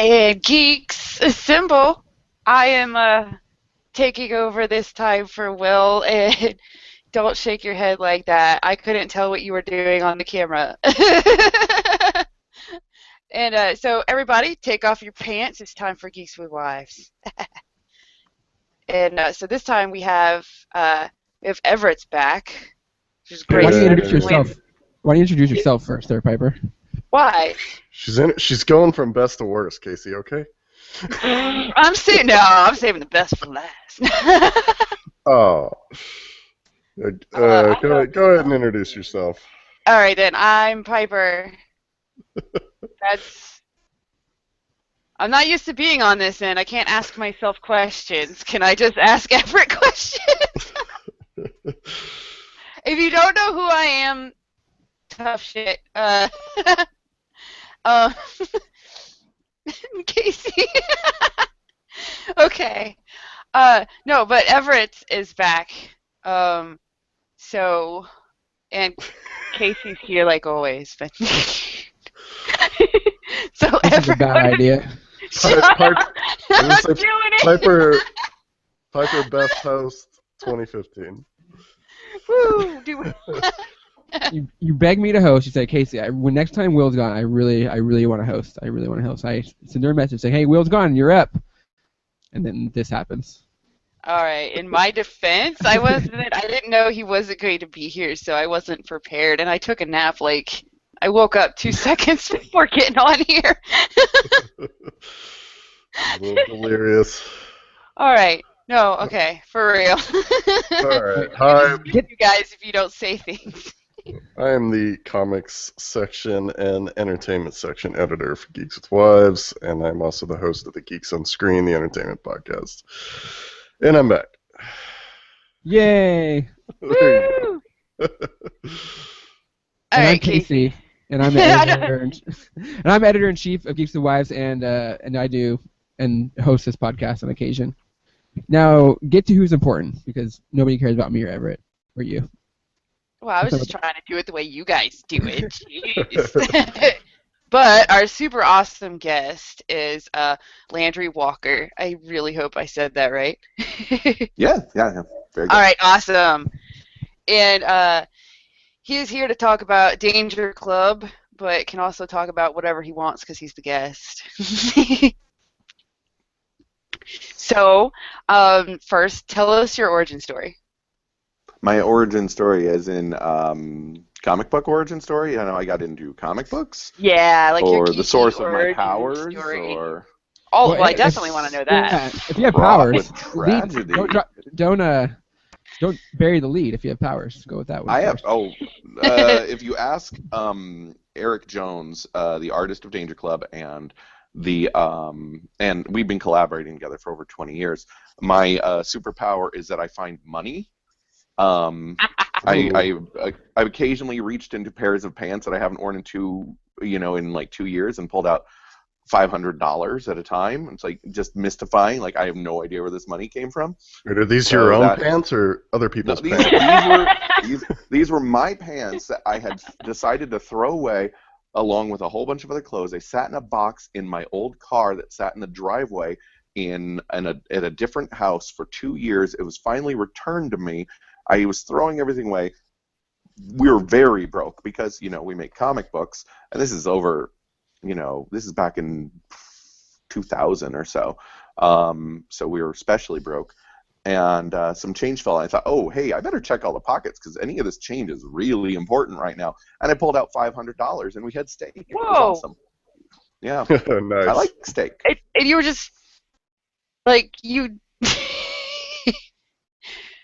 And geeks, assemble. I am taking over this time for Will, and don't shake your head like that. I couldn't tell what you were doing on the camera. And so everybody, take off your pants. It's time for Geeks with Wives. And so this time we have Everett's back, which is great. Why don't you introduce yourself? Why don't you introduce yourself first, there, Piper? Why? She's going from best to worst, Casey. Okay. I'm saving the best for last. Oh. Go ahead and introduce yourself. All right, then. I'm Piper. I'm not used to being on this end. I can't ask myself questions. Can I just ask Everett questions? If you don't know who I am, tough shit. Casey. Okay. No, but Everett is back. So, and Casey's here like always, but so This is a bad idea. Piper, best host 2015. Woo! You beg me to host. You say, Casey, when next time Will's gone, I really want to host. I send her a message saying, hey, Will's gone, you're up. And then this happens. All right. In my defense, I didn't know he wasn't going to be here, so I wasn't prepared, and I took a nap. I woke up 2 seconds before getting on here. A little delirious. All right. No, okay, for real. All right. Hi. You guys, if you don't say things. I am the comics section and entertainment section editor for Geeks with Wives, and I'm also the host of the Geeks on Screen, the entertainment podcast. And I'm back. Yay! Woo! I'm Casey, and I'm the editor in chief of Geeks with Wives, and I do and host this podcast on occasion. Now, get to who's important, because nobody cares about me or Everett or you. Well, I was just trying to do it the way you guys do it. Jeez. But our super awesome guest is Landry Walker. I really hope I said that right. Yeah, very good. All right, awesome. And he is here to talk about Danger Club, but can also talk about whatever he wants because he's the guest. So, first, tell us your origin story. My origin story as in comic book origin story? I know I got into comic books. Yeah, like or your the source of my origin powers, story. or well, I definitely want to know that. Yeah, if you have powers, tragedy. Don't bury the lead. If you have powers, go with that one. If you ask Eric Jones, the artist of Danger Club, and and we've been collaborating together for over 20 years. My superpower is that I find money. I've occasionally reached into pairs of pants that I haven't worn in like 2 years and pulled out $500 at a time. It's like just mystifying. Like I have no idea where this money came from. Are these your own pants or other people's pants? These were my pants that I had decided to throw away along with a whole bunch of other clothes. They sat in a box in my old car that sat in the driveway at a different house for 2 years. It was finally returned to me. I was throwing everything away. We were very broke because, we make comic books, and this is over, this is back in 2000 or so. So we were especially broke. And some change fell, and I thought, oh, hey, I better check all the pockets because any of this change is really important right now. And I pulled out $500, and we had steak. Whoa. It was awesome. Yeah. Nice. I like steak. And you were just, like, you...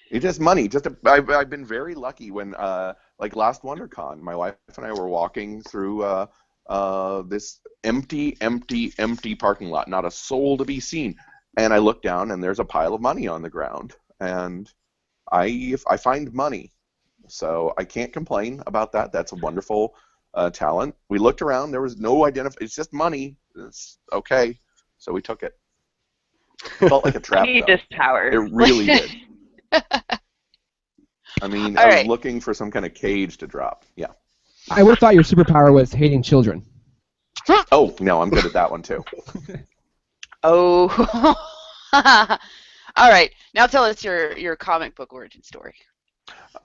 It's just money. I've been very lucky when, like last WonderCon, my wife and I were walking through this empty parking lot, not a soul to be seen. And I look down, and there's a pile of money on the ground, and I find money, so I can't complain about that. That's a wonderful talent. We looked around; there was no It's just money. It's okay, so we took it. It felt like a trap. You need this power. It really did. I mean, I was looking for some kind of cage to drop. Yeah. I would have thought your superpower was hating children. Oh, no, I'm good at that one too. Oh. All right. Now tell us your comic book origin story.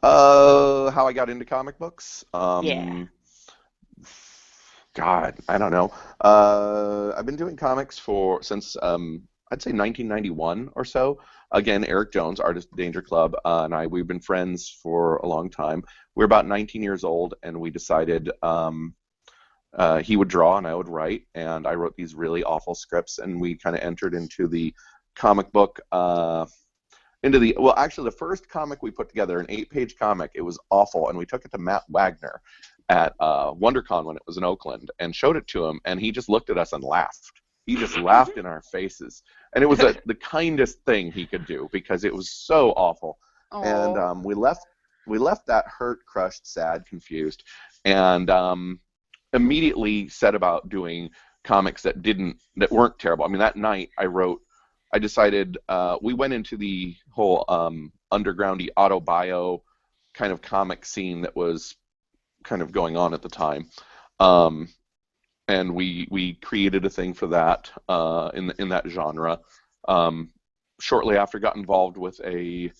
How I got into comic books? Yeah. God, I don't know. I've been doing comics since I'd say 1991 or so. Again, Eric Jones, artist of Danger Club, we've been friends for a long time. We were about 19 years old, and we decided he would draw and I would write, and I wrote these really awful scripts, and we kind of entered into the comic book. Actually, the first comic we put together, an 8-page comic, it was awful, and we took it to Matt Wagner at WonderCon when it was in Oakland and showed it to him, and he just looked at us and laughed. He just laughed in our faces, and it was the kindest thing he could do because it was so awful. Aw. And we left that hurt, crushed, sad, confused, and immediately set about doing comics that weren't terrible. I mean, that night I decided we went into the whole undergroundy autobio kind of comic scene that was kind of going on at the time, and we created a thing for that in that genre. Shortly after, got involved with a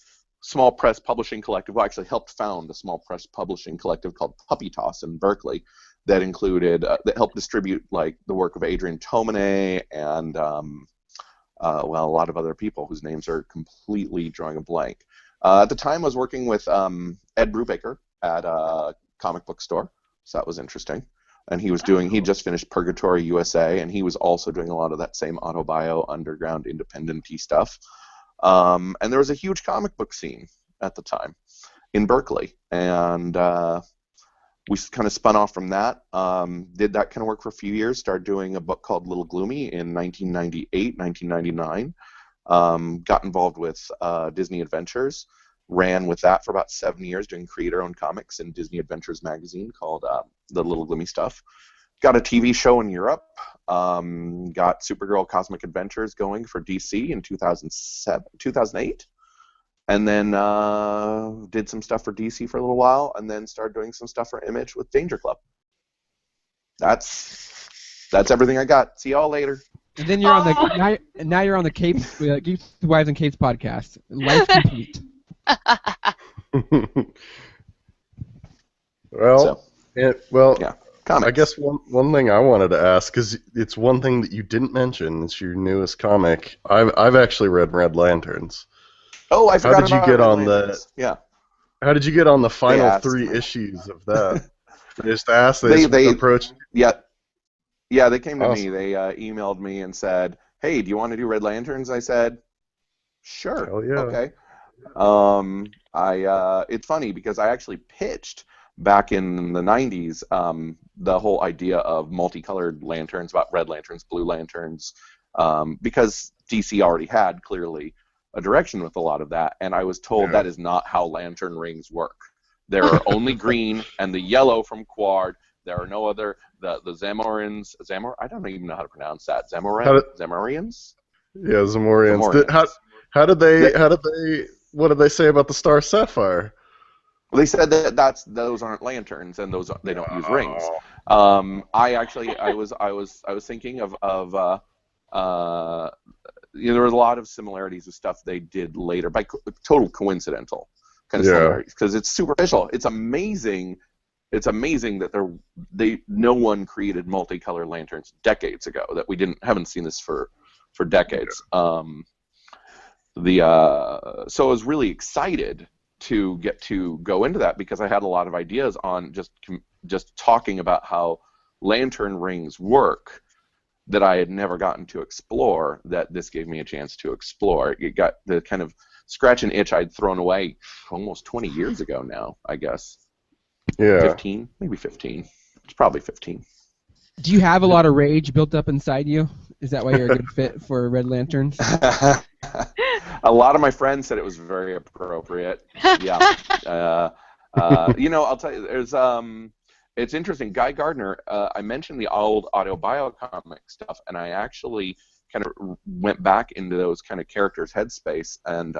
small press publishing collective. Well, actually helped found a small press publishing collective called Puppy Toss in Berkeley that included that helped distribute like the work of Adrian Tomine and a lot of other people whose names are completely drawing a blank. At the time, I was working with Ed Brubaker at a comic book store, so that was interesting. And he just finished Purgatory USA, and he was also doing a lot of that same autobio, underground, independent-y stuff. And there was a huge comic book scene at the time in Berkeley, and we kind of spun off from that, did that kind of work for a few years, started doing a book called Little Gloomy in 1998, 1999, got involved with Disney Adventures, ran with that for about 7 years doing creator-owned comics in Disney Adventures magazine called The Little Gloomy Stuff. Got a TV show in Europe, got Supergirl Cosmic Adventures going for DC in 2008. And then did some stuff for DC for a little while, and then started doing some stuff for Image with Danger Club. That's everything I got. See y'all later. And then you're on the now you're on the Capes, Geeks With Wives and Capes podcast. Life complete. Yeah. Comics. I guess one thing I wanted to ask, because it's one thing that you didn't mention, it's your newest comic. I've actually read Red Lanterns. Oh, I forgot. How did you get on that? Yeah. How did you get on the final 3 issues of that? They just asked. They approached. Yeah, they came to Awesome. me. They emailed me and said, "Hey, do you want to do Red Lanterns?" I said, "Sure." Hell yeah. Okay. It's funny because I actually pitched back in the 90s the whole idea of multicolored lanterns, about red lanterns, blue lanterns, because DC already had clearly a direction with a lot of that, and I was told that is not how lantern rings work. There are only green and the yellow from Quard. There are no other, the Zamorans, I don't even know how to pronounce that. Zamorians? Yeah, Zamorians. How did they, what did they say about the Star Sapphire? Well, they said that those aren't lanterns and they don't use rings. I was thinking of there were a lot of similarities with stuff they did later, by total coincidental kind of similarities, because it's superficial. It's amazing. It's amazing that no one created multicolored lanterns decades ago. That we haven't seen this for decades. So I was really excited to get to go into that because I had a lot of ideas on just talking about how lantern rings work that I had never gotten to explore, that this gave me a chance to explore. It got the kind of scratch and itch I'd thrown away almost 20 years ago now, I guess. Yeah. 15, maybe 15. It's probably 15. Do you have a lot of rage built up inside you? Is that why you're a good fit for Red Lanterns? A lot of my friends said it was very appropriate. Yeah. I'll tell you, there's it's interesting. Guy Gardner, I mentioned the old autobio comic stuff, and I actually kind of went back into those kind of characters' headspace, and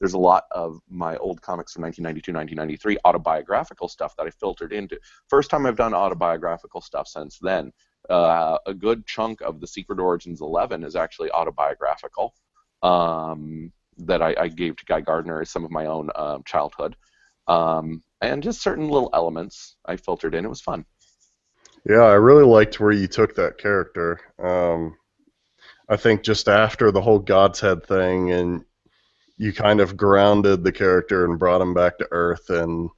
there's a lot of my old comics from 1992, 1993, autobiographical stuff that I filtered into. First time I've done autobiographical stuff since then. a good chunk of the Secret Origins 11 is actually autobiographical. That I gave to Guy Gardner as some of my own childhood. And just certain little elements I filtered in. It was fun. Yeah, I really liked where you took that character. I think just after the whole God's Head thing, and you kind of grounded the character and brought him back to Earth, and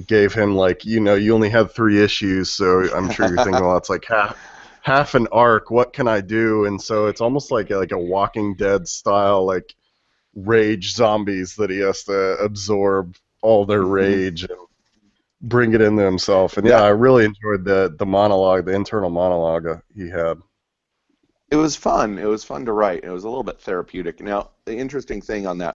gave him, like, you only had 3 issues, so I'm sure you're thinking, well, it's like half an arc. What can I do? And so it's almost like a Walking Dead style, like, rage zombies that he has to absorb all their rage and bring it into himself. And yeah, I really enjoyed the monologue, the internal monologue he had. It was fun. It was fun to write. It was a little bit therapeutic. Now, the interesting thing on that.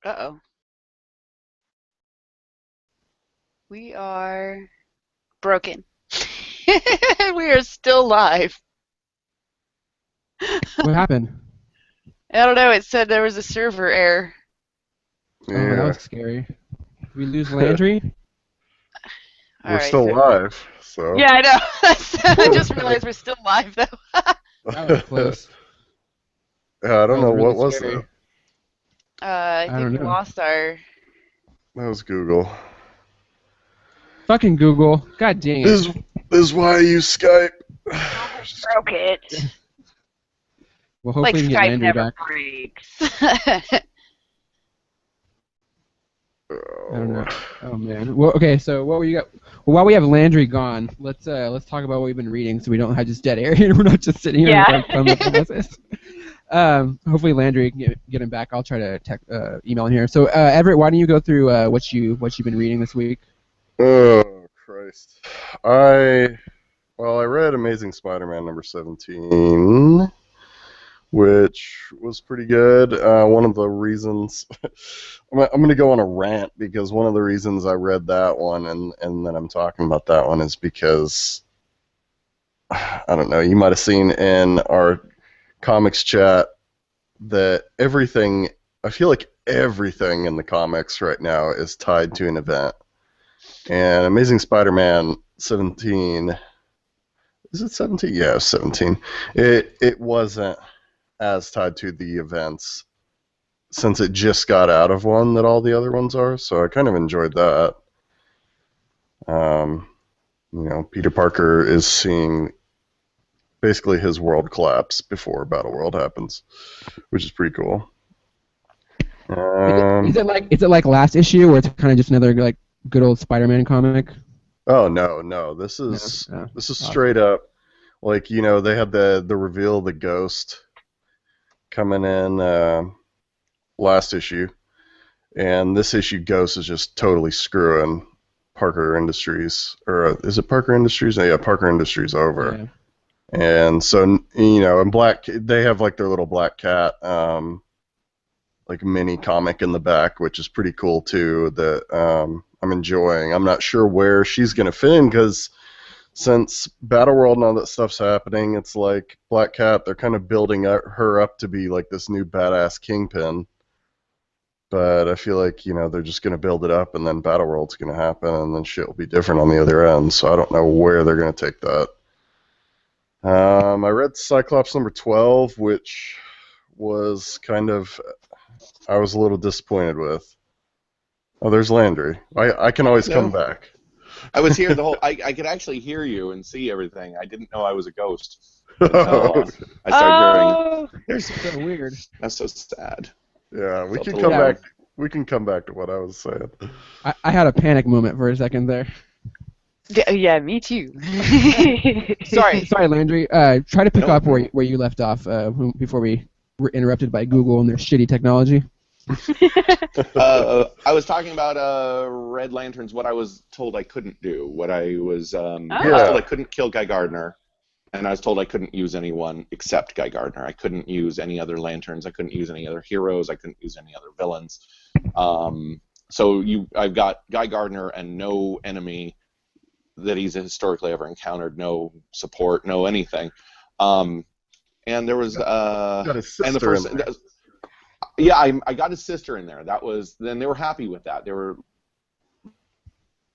Uh-oh. We are broken. We are still live. What happened? I don't know. It said there was a server error. Oh, that was scary. Did we lose Landry? All We're right, still so- live, so. Yeah, I know. I just realized we're still live, though. That was close. Yeah, I don't That know, was really what was scary. that? I don't think we know. lost our... That was Google. Fucking Google. God dang it. This is why I use Skype. Broke it. Well, Like hopefully we can get Skype Landry never back. breaks. I don't know. Oh man. Well, okay. So what we got? Well, while we have Landry gone, let's talk about what we've been reading, so we don't have just dead air here. We're not just sitting here. Yeah. With our thumbs up and buses. Hopefully Landry can get him back. I'll try to email in here. So Everett, why don't you go through what you've been reading this week? Oh Christ! I read Amazing Spider-Man number 17, which was pretty good. One of the reasons I'm going to go on a rant, because one of the reasons I read that one and then I'm talking about that one is because, I don't know, you might have seen in our comics chat that I feel like everything in the comics right now is tied to an event. And Amazing Spider-Man 17, is it 17? Yeah, 17. It wasn't as tied to the events, since it just got out of one that all the other ones are, so I kind of enjoyed that. Peter Parker is seeing basically his world collapse before Battle World happens, which is pretty cool. Is it like last issue, or it's kind of just another like good old Spider-Man comic? Oh no, this is straight up, like, they had the reveal of the Ghost coming in last issue, and this issue Ghost is just totally screwing Parker Industries, or is it Parker Industries? Yeah, Parker Industries over. Yeah. And so, in they have like their little Black Cat like mini comic in the back, which is pretty cool too, that I'm enjoying. I'm not sure where she's going to fit in, because since Battle World and all that stuff's happening, it's like Black Cat, they're kind of building her up to be like this new badass Kingpin. But I feel like, they're just going to build it up, and then Battle World's going to happen, and then shit will be different on the other end. So I don't know where they're going to take that. I read Cyclops number 12, which was I was a little disappointed with. Oh, there's Landry. I can always come back. I was here the whole. I could actually hear you and see everything. I didn't know I was a ghost until I started hearing. That's so weird. That's so sad. Yeah, we Felt can a come little- back. We can come back to what I was saying. I had a panic moment for a second there. Yeah, me too. Sorry, Landry. Try to pick up where you left off before we were interrupted by Google and their shitty technology. I was talking about Red Lanterns, what I was told I couldn't do, what I was told I couldn't kill Guy Gardner. and I was told I couldn't use anyone except Guy Gardner. I couldn't use any other lanterns. I couldn't use any other heroes. I couldn't use any other villains. So I've got Guy Gardner and no enemy that he's historically ever encountered, no support, no anything. And there was got his sister and the first in there. yeah, I got his sister in there. That was then they were happy with that. They were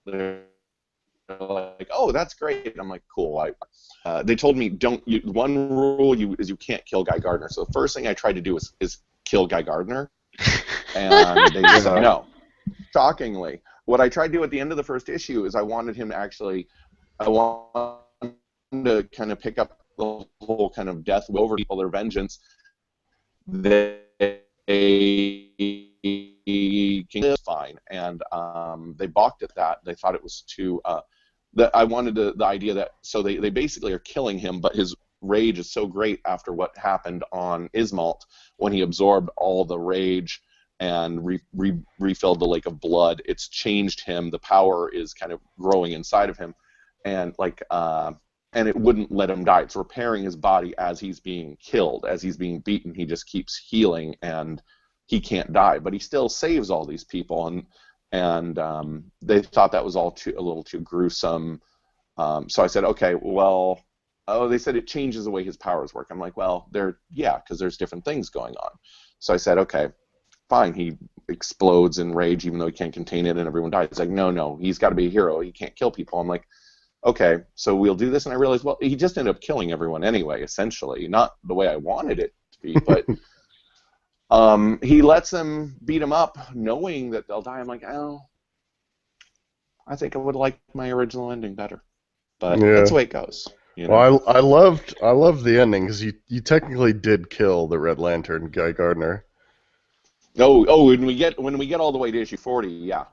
like, oh, that's great. I'm like, cool. They told me one rule is you can't kill Guy Gardner. So the first thing I tried to do is kill Guy Gardner, and they said no. Shockingly, what I tried to do at the end of the first issue is I wanted to kind of pick up the whole kind of death over people, their vengeance. They fine, and they balked at that. They thought it was too. That I wanted the idea that so they basically are killing him, but his rage is so great after what happened on Ismalt when he absorbed all the rage and refilled the lake of blood. It's changed him. The power is kind of growing inside of him, and and it wouldn't let him die. It's repairing his body as he's being killed, as he's being beaten. He just keeps healing, and he can't die, but he still saves all these people. And they thought that was all a little too gruesome. So I said, okay, well, they said it changes the way his powers work. I'm like, well, because there's different things going on. So I said, okay, fine. He explodes in rage even though he can't contain it and everyone dies. It's like, no, he's got to be a hero. He can't kill people. I'm like, okay, so we'll do this. And I realized, well, he just ended up killing everyone anyway, essentially. Not the way I wanted it to be, but he lets them beat him up knowing that they'll die. I'm like, oh, I think I would like my original ending better. But that's the way it goes. You know? Well, I loved the ending because you technically did kill the Red Lantern, Guy Gardner. Oh, when we get all the way to issue 40, that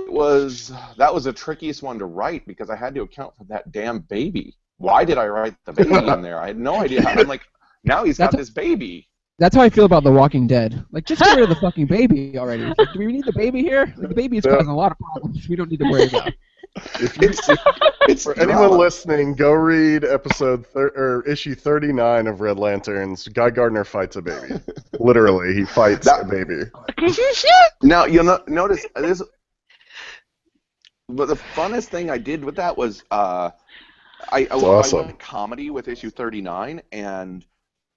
was that was the trickiest one to write because I had to account for that damn baby. Why did I write the baby in there? I had no idea. I'm like, now he's got this baby. That's how I feel about The Walking Dead. Like, just get rid of the fucking baby already. Like, do we need the baby here? Like, the baby is causing a lot of problems we don't need to worry about. For anyone listening, go read issue 39 of Red Lanterns. Guy Gardner fights a baby. Literally, he fights a baby. Now, you'll notice this. But the funnest thing I did with that was I went comedy with issue 39, and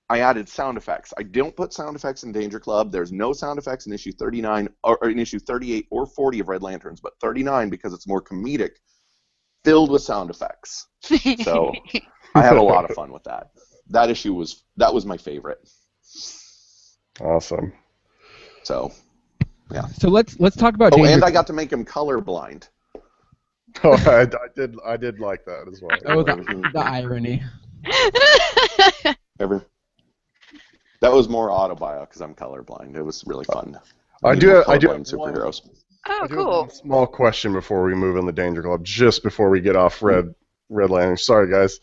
I added sound effects. I don't put sound effects in Danger Club. There's no sound effects in issue 39 or in issue 38 or 40 of Red Lanterns, but 39 because it's more comedic, filled with sound effects. So I had a lot of fun with that. That issue was my favorite. Awesome. So, yeah. So let's talk about. Oh, and I got to make him colorblind. Oh, I did like that as well. Oh, the irony. That was more autobio because I'm colorblind. It was really fun. I do have superheroes. Oh, cool. One small question before we move in the Danger Club, just before we get off Red Lantern. Sorry, guys.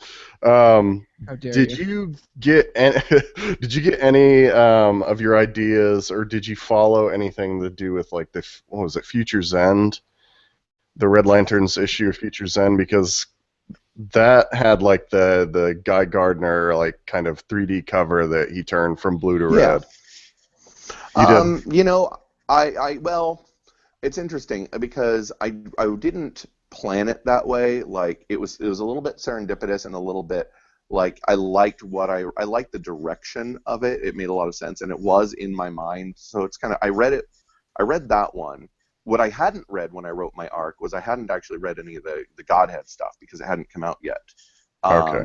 Did you get any of your ideas, or did you follow anything to do with like Future's End? The Red Lanterns issue of Future's End, because that had like the Guy Gardner like kind of 3D cover that he turned from blue to red. Well, it's interesting because I didn't plan it that way. Like it was a little bit serendipitous and a little bit like I liked the direction of it. It made a lot of sense and it was in my mind. So it's kind of I read that one. What I hadn't read when I wrote my arc was I hadn't actually read any of the Godhead stuff because it hadn't come out yet. Okay.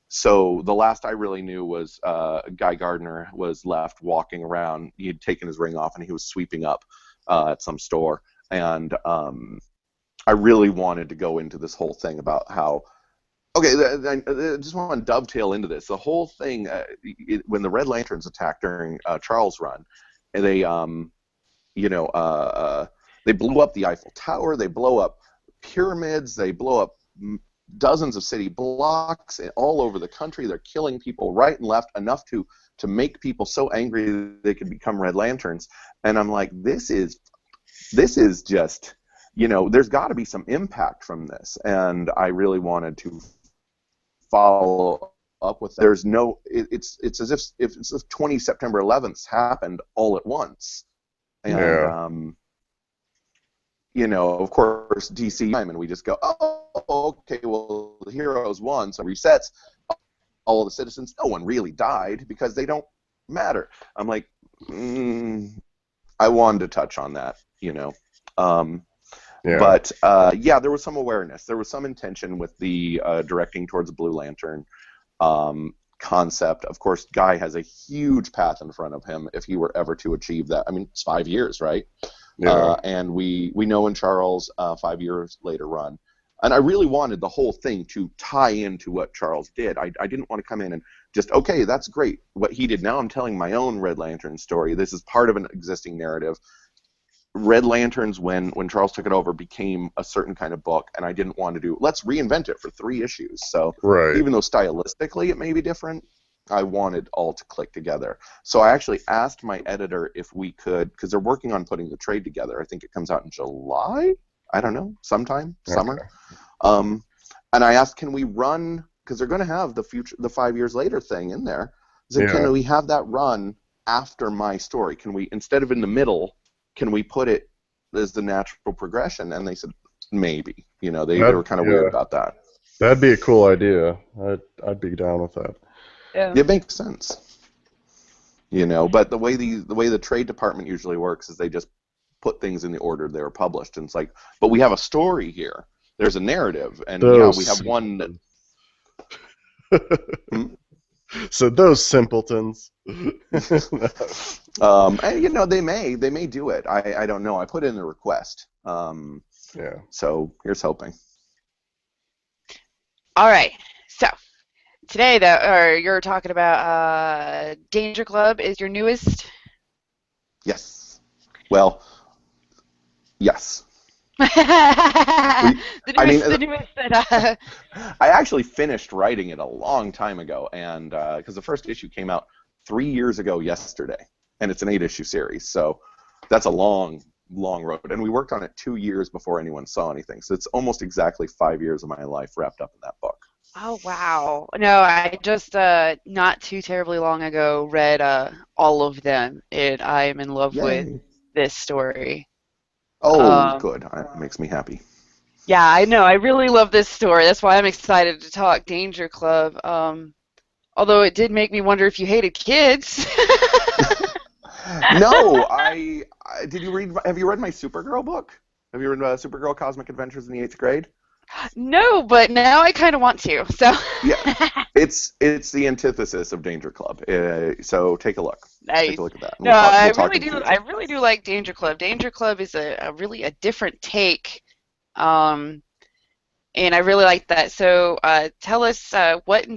So the last I really knew was Guy Gardner was left walking around. He had taken his ring off and he was sweeping up at some store. And I really wanted to go into this whole thing about how. Okay, I just want to dovetail into this. The whole thing when the Red Lanterns attacked during Charles' run, and they they blew up the Eiffel Tower, they blow up pyramids, they blow up dozens of city blocks all over the country. They're killing people right and left, enough to make people so angry they could become Red Lanterns. And I'm like, this is just there's got to be some impact from this, and I really wanted to follow up with that. There's no, it's as if 20 September 11th happened all at once, and of course DC time, and we just go, oh, okay, well the heroes won, so resets all of the citizens. No one really died because they don't matter. I'm like, I wanted to touch on that, But there was some awareness. There was some intention with the directing towards Blue Lantern concept. Of course, Guy has a huge path in front of him if he were ever to achieve that. I mean, it's 5 years, right? And we know in Charles' 5 years later run. And I really wanted the whole thing to tie into what Charles did. I didn't want to come in and just, okay, that's great, what he did. Now I'm telling my own Red Lantern story. This is part of an existing narrative. Red Lanterns, when Charles took it over, became a certain kind of book, and I didn't want to do, let's reinvent it for 3 issues. So even though stylistically it may be different, I wanted all to click together. So I actually asked my editor if we could, because they're working on putting the trade together. I think it comes out in July? I don't know, sometime, summer. And I asked, can we run, because they're going to have the 5 years later thing in there. So can we have that run after my story? Can we, instead of in the middle, can we put it as the natural progression? And they said, maybe. They were kind of weird about that. That'd be a cool idea. I'd be down with that. Yeah. It makes sense. But the way the trade department usually works is they just put things in the order they were published. And it's like, but we have a story here. There's a narrative. And we have one that... So those simpletons. And, they may do it. I don't know. I put in a request. So here's hoping. All right. So today, you're talking about Danger Club is your newest. Yes. Well, yes. The newest that, I actually finished writing it a long time ago, and because the first issue came out 3 years ago yesterday, and it's an 8-issue series, so that's a long road. And we worked on it 2 years before anyone saw anything, so it's almost exactly 5 years of my life wrapped up in that book. Oh, wow. No, I just not too terribly long ago read all of them, and I am in love with this story. Oh, good. That makes me happy. Yeah, I know. I really love this story. That's why I'm excited to talk Danger Club. Although it did make me wonder if you hated kids. No, did you read? Have you read my Supergirl book? Have you read Supergirl Cosmic Adventures in the 8th grade? No, but now I kind of want to. So yeah, it's the antithesis of Danger Club. So take a look. Nice. Take a look at that. No, I really do like Danger Club. Danger Club is a really different take, and I really like that. So tell us what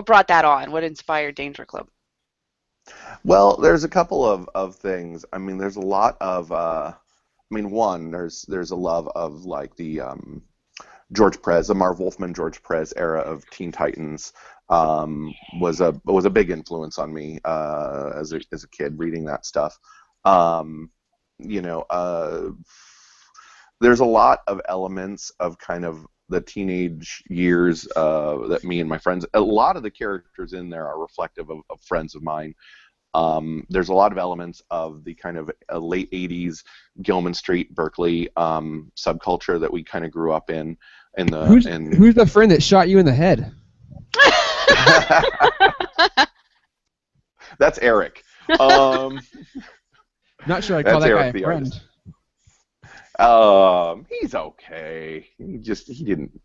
brought that on? What inspired Danger Club? Well, there's a couple of things. I mean, there's a lot of. One, there's a love of like the George Perez, the Marv Wolfman, George Perez era of Teen Titans was a big influence on me as a kid reading that stuff. There's a lot of elements of kind of the teenage years that me and my friends. A lot of the characters in there are reflective of friends of mine. There's a lot of elements of the kind of late 80s Gilman Street, Berkeley subculture that we kind of grew up in. Who's the friend that shot you in the head? That's Eric. Not sure I call that Eric, guy a friend. He's okay. He didn't,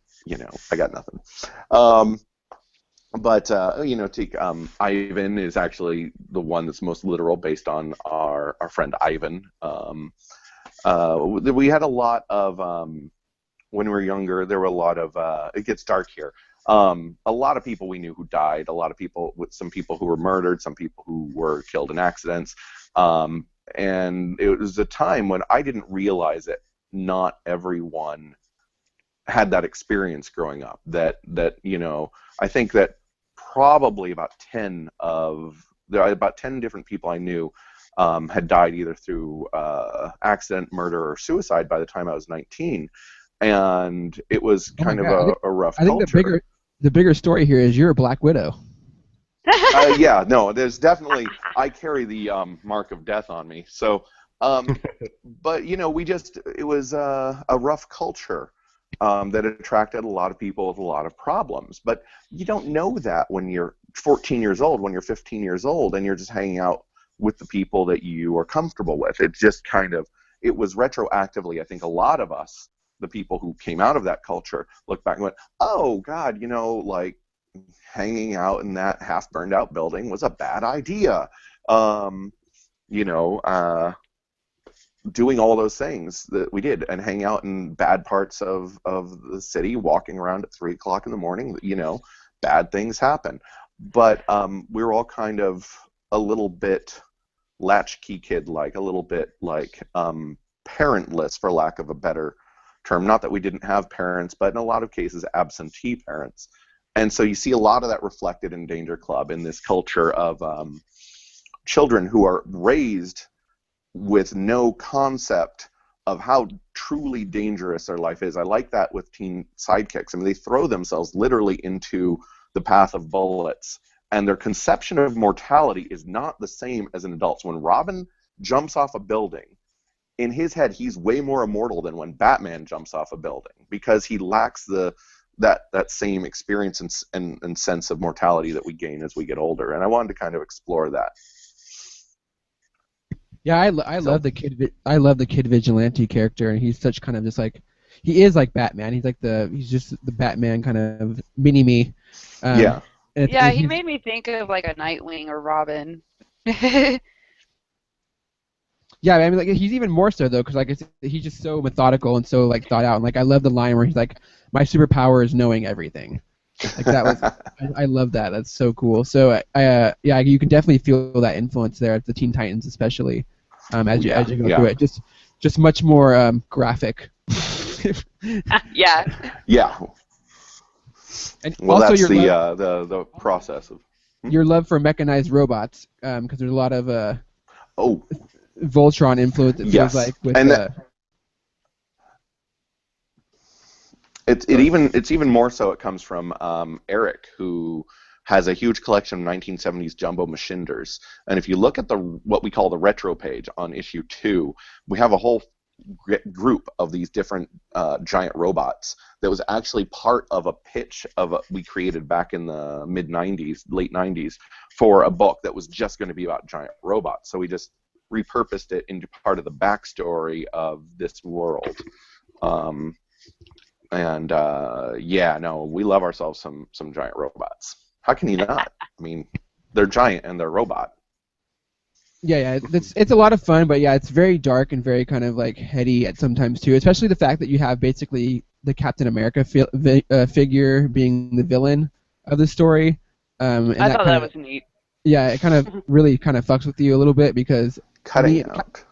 I got nothing. But Ivan is actually the one that's most literal based on our friend Ivan. We had a lot of, when we were younger, there were a lot of, it gets dark here, a lot of people we knew who died, some people who were murdered, some people who were killed in accidents. And it was a time when I didn't realize it. Not everyone had that experience growing up. That I think that probably about 10 different people I knew had died either through accident, murder, or suicide by the time I was 19, and it was Oh my kind of God. a rough I think culture. the bigger story here is you're a Black Widow. Yeah, no, there's definitely, I carry the mark of death on me. So, but it was a rough culture that attracted a lot of people with a lot of problems. But you don't know that when you're 14 years old, when you're 15 years old, and you're just hanging out with the people that you are comfortable with. It just it was retroactively, I think a lot of us, the people who came out of that culture, looked back and went, oh, God, like, hanging out in that half burned out building was a bad idea. Um, you know, doing all those things that we did and hang out in bad parts of the city, walking around at 3 o'clock in the morning, bad things happen. But we were all kind of a little bit latchkey kid-like, a little bit like parentless, for lack of a better term. Not that we didn't have parents, but in a lot of cases, absentee parents. And so you see a lot of that reflected in Danger Club, in this culture of children who are raised with no concept of how truly dangerous their life is. I like that with teen sidekicks. I mean, they throw themselves literally into the path of bullets, and their conception of mortality is not the same as an adult's. When Robin jumps off a building, in his head, he's way more immortal than when Batman jumps off a building, because he lacks that same experience and sense of mortality that we gain as we get older. And I wanted to kind of explore that. Yeah, I love the kid. I love the kid vigilante character, and he's such kind of just like, he is like Batman. He's just the Batman kind of mini me. Yeah. Yeah, he made me think of like a Nightwing or Robin. Yeah, I mean, like, he's even more so though, because like he's just so methodical and so like thought out. And like, I love the line where he's like, "My superpower is knowing everything." Like, that was, I love that. That's so cool. So yeah, you can definitely feel that influence there at the Teen Titans, especially as you go through it. Just much more graphic. Yeah. Yeah. And well, also that's the process of your love for mechanized robots, because there's a lot of Voltron influence. It feels like with it's even more so. It comes from Eric, who has a huge collection of 1970s jumbo machinders. And if you look at what we call the retro page on issue 2, we have a whole group of these different giant robots that was actually part of a pitch we created back in the mid 90s, late 90s, for a book that was just going to be about giant robots. So we just repurposed it into part of the backstory of this world. We love ourselves some giant robots. How can you not? I mean, they're giant and they're robot. Yeah, it's a lot of fun, but yeah, it's very dark and very kind of like heady at sometimes too. Especially the fact that you have basically the Captain America figure being the villain of the story. And I thought that was neat. Yeah, it kind of really kind of fucks with you a little bit, because cutting out.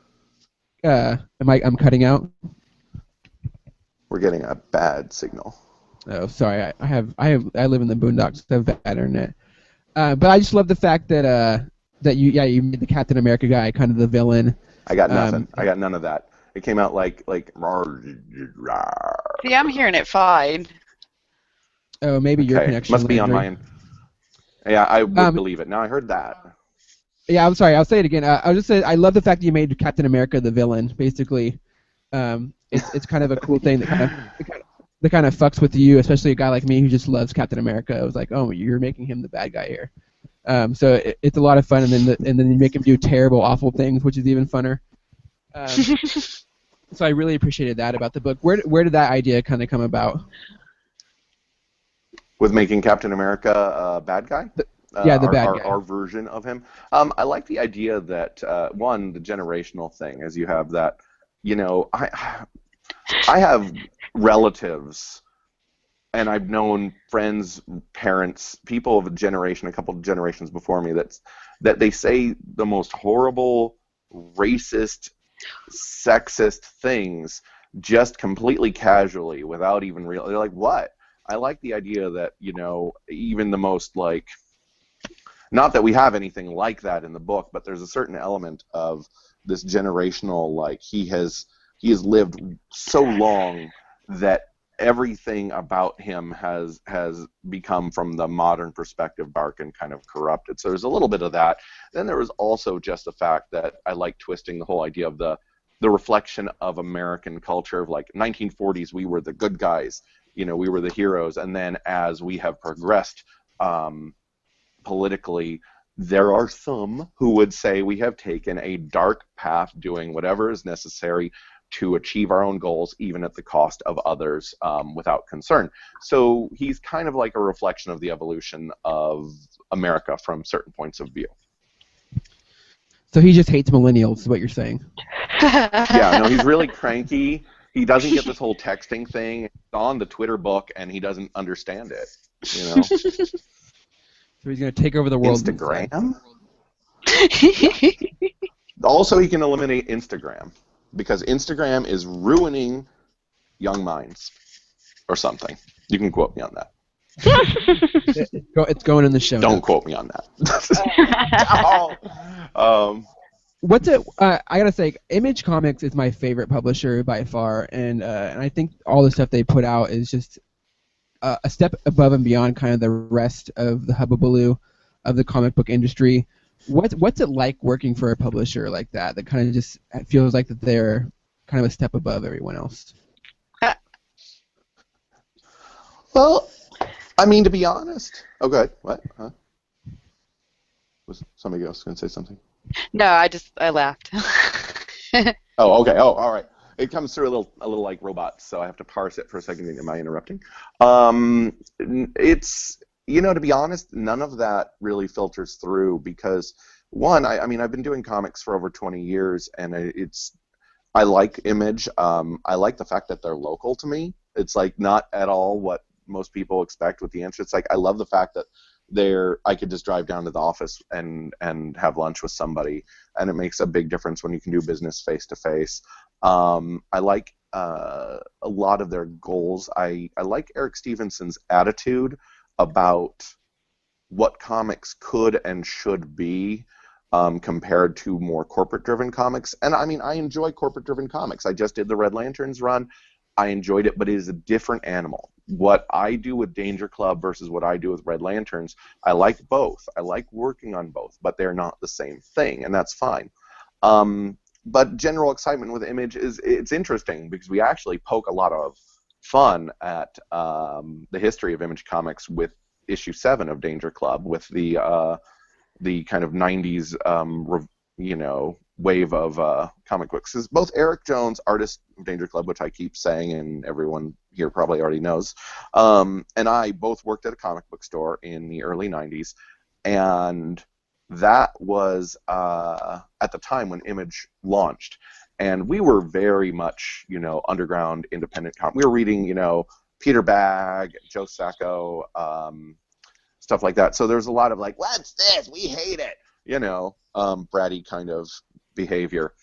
I'm cutting out. We're getting a bad signal. Oh, sorry. I live in the boondocks. I have bad internet. But I just love the fact that you made the Captain America guy kind of the villain. I got nothing. I got none of that. It came out like. See, I'm hearing it fine. Oh, maybe your connection. Must be on mine. Yeah, I would believe it. Now I heard that. Yeah, I'm sorry. I'll say it again. I'll just say I love the fact that you made Captain America the villain. Basically, it's kind of a cool thing that kind of fucks with you, especially a guy like me who just loves Captain America. I was like, oh, you're making him the bad guy here. So it's a lot of fun, and then you make him do terrible, awful things, which is even funner. So I really appreciated that about the book. Where did that idea kind of come about? With making Captain America a bad guy? The bad guy. Our version of him. I like the idea that, one, the generational thing, as you have that, I have relatives, and I've known friends, parents, people of a couple of generations before me, that they say the most horrible, racist, sexist things just completely casually without even they're like, what? I like the idea that, even the most, like, Not that we have anything like that in the book, but there's a certain element of this generational, like he has lived so long that everything about him has become, from the modern perspective, dark and kind of corrupted. So there's a little bit of that. Then there was also just the fact that I like twisting the whole idea of the reflection of American culture, of like 1940s, we were the good guys, we were the heroes, and then as we have progressed politically, there are some who would say we have taken a dark path, doing whatever is necessary to achieve our own goals, even at the cost of others, without concern. So he's kind of like a reflection of the evolution of America from certain points of view. So he just hates millennials, is what you're saying? Yeah, no, he's really cranky. He doesn't get this whole texting thing. It's on the Twitter book, and he doesn't understand it. So he's going to take over the world. Instagram? Also, he can eliminate Instagram, because Instagram is ruining young minds, or something. You can quote me on that. It's going in the show. Don't quote me on that. What's it? I gotta say, Image Comics is my favorite publisher by far, and I think all the stuff they put out is just a step above and beyond kind of the rest of the hubbubaloo of the comic book industry. What's it like working for a publisher like that? That kind of just feels like that they're kind of a step above everyone else. Well, I mean, to be honest. Oh, good. What? Huh? Was somebody else going to say something? No, I laughed. Oh, okay. Oh, all right. It comes through a little like robots, so I have to parse it for a second. Am I interrupting? It's, to be honest, none of that really filters through, because one, I mean, I've been doing comics for over 20 years, and I like Image. I like the fact that they're local to me. It's like not at all what most people expect with the answer. It's like, I love the fact that I could just drive down to the office and have lunch with somebody, and it makes a big difference when you can do business face to face. I like a lot of their goals. I like Eric Stevenson's attitude about what comics could and should be, compared to more corporate-driven comics. And I mean, I enjoy corporate-driven comics. I just did the Red Lanterns run. I enjoyed it, but it is a different animal. What I do with Danger Club versus what I do with Red Lanterns, I like both. I like working on both, but they're not the same thing, and that's fine. But general excitement with Image it's interesting, because we actually poke a lot of fun at the history of Image Comics with issue 7 of Danger Club, with the kind of 90s wave of comic books. Because both Eric Jones, artist of Danger Club, which I keep saying and everyone here probably already knows, and I both worked at a comic book store in the early 90s, and that was at the time when Image launched, and we were very much, underground independent comic. We were reading, Peter Bagg, Joe Sacco, stuff like that. So there's a lot of like, what's this? We hate it, bratty kind of behavior.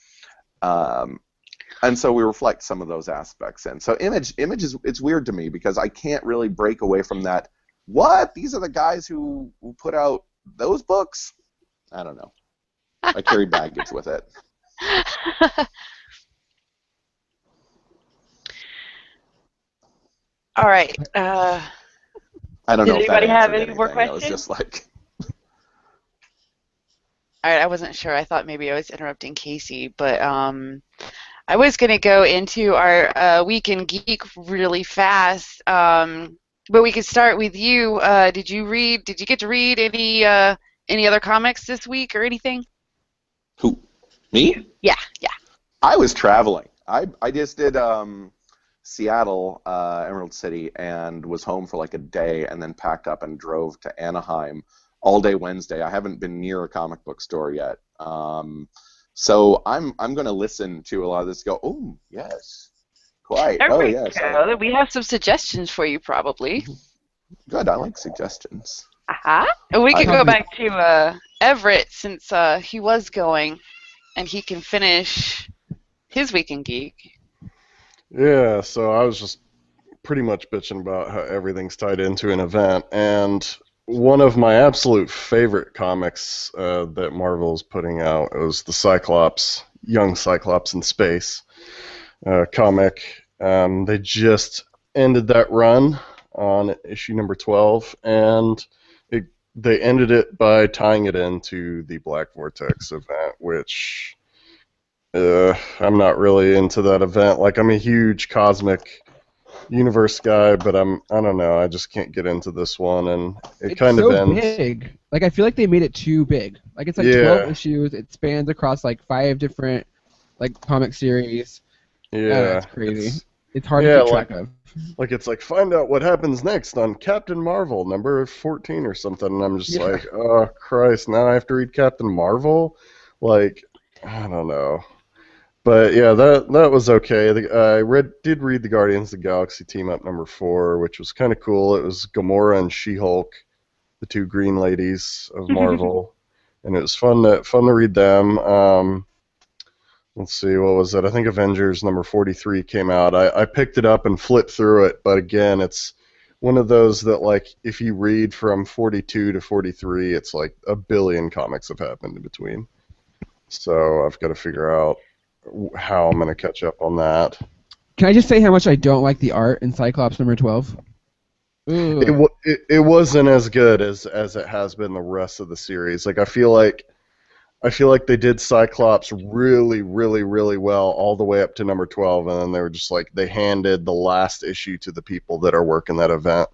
And so we reflect some of those aspects in. So Image is, it's weird to me, because I can't really break away from that. What? These are the guys who put out those books? I don't know. I carry baggage with it. All right. I don't know Did if that anybody have answered any more anything. It was questions? just like... All right, I wasn't sure. I thought maybe I was interrupting Casey, but I was going to go into our Week in Geek really fast, but we could start with you. Did you get to read any other comics this week or anything? Who? Me? Yeah. I was traveling. I just did Seattle, Emerald City, and was home for like a day, and then packed up and drove to Anaheim all day Wednesday. I haven't been near a comic book store yet. So I'm going to listen to a lot of this. Go, oh yes, quite. There Oh we yes. go. We have some suggestions for you, probably. Good. I like suggestions. And we can I- go back to Everett, since he was going, and he can finish his Week in Geek. Yeah, so I was just pretty much bitching about how everything's tied into an event, and one of my absolute favorite comics that Marvel is putting out was the Cyclops, Young Cyclops in Space comic. They just ended that run on issue number 12, and they ended it by tying it into the Black Vortex event, which I'm not really into that event. Like, I'm a huge cosmic universe guy, but I don't know, I just can't get into this one, and it It's kind of so ends. big. Like I feel like they made it too big. Like it's like 12 Yeah, issues. It spans across like 5 different like comic series. I don't know, yeah, it's crazy. it's It's hard to yeah, keep like track of. it's like find out what happens next on Captain Marvel number 14 or something, and I'm just Yeah. like, oh Christ, now I have to read Captain Marvel, like I don't know. But yeah, that was okay. Did read the Guardians of the Galaxy team up number 4, which was kind of cool. It was Gamora and She-Hulk, the two green ladies of Marvel, and it was fun to read them. Let's see, what was it? I think Avengers number 43 came out. I picked it up and flipped through it, but again, it's one of those that, like, if you read from 42 to 43, it's like a billion comics have happened in between. So I've got to figure out how I'm going to catch up on that. Can I just say how much I don't like the art in Cyclops number 12? Ugh. It wasn't as good as it has been the rest of the series. Like, I feel like they did Cyclops really, really, really well all the way up to number 12, and then they were just like, they handed the last issue to the people that are working that event.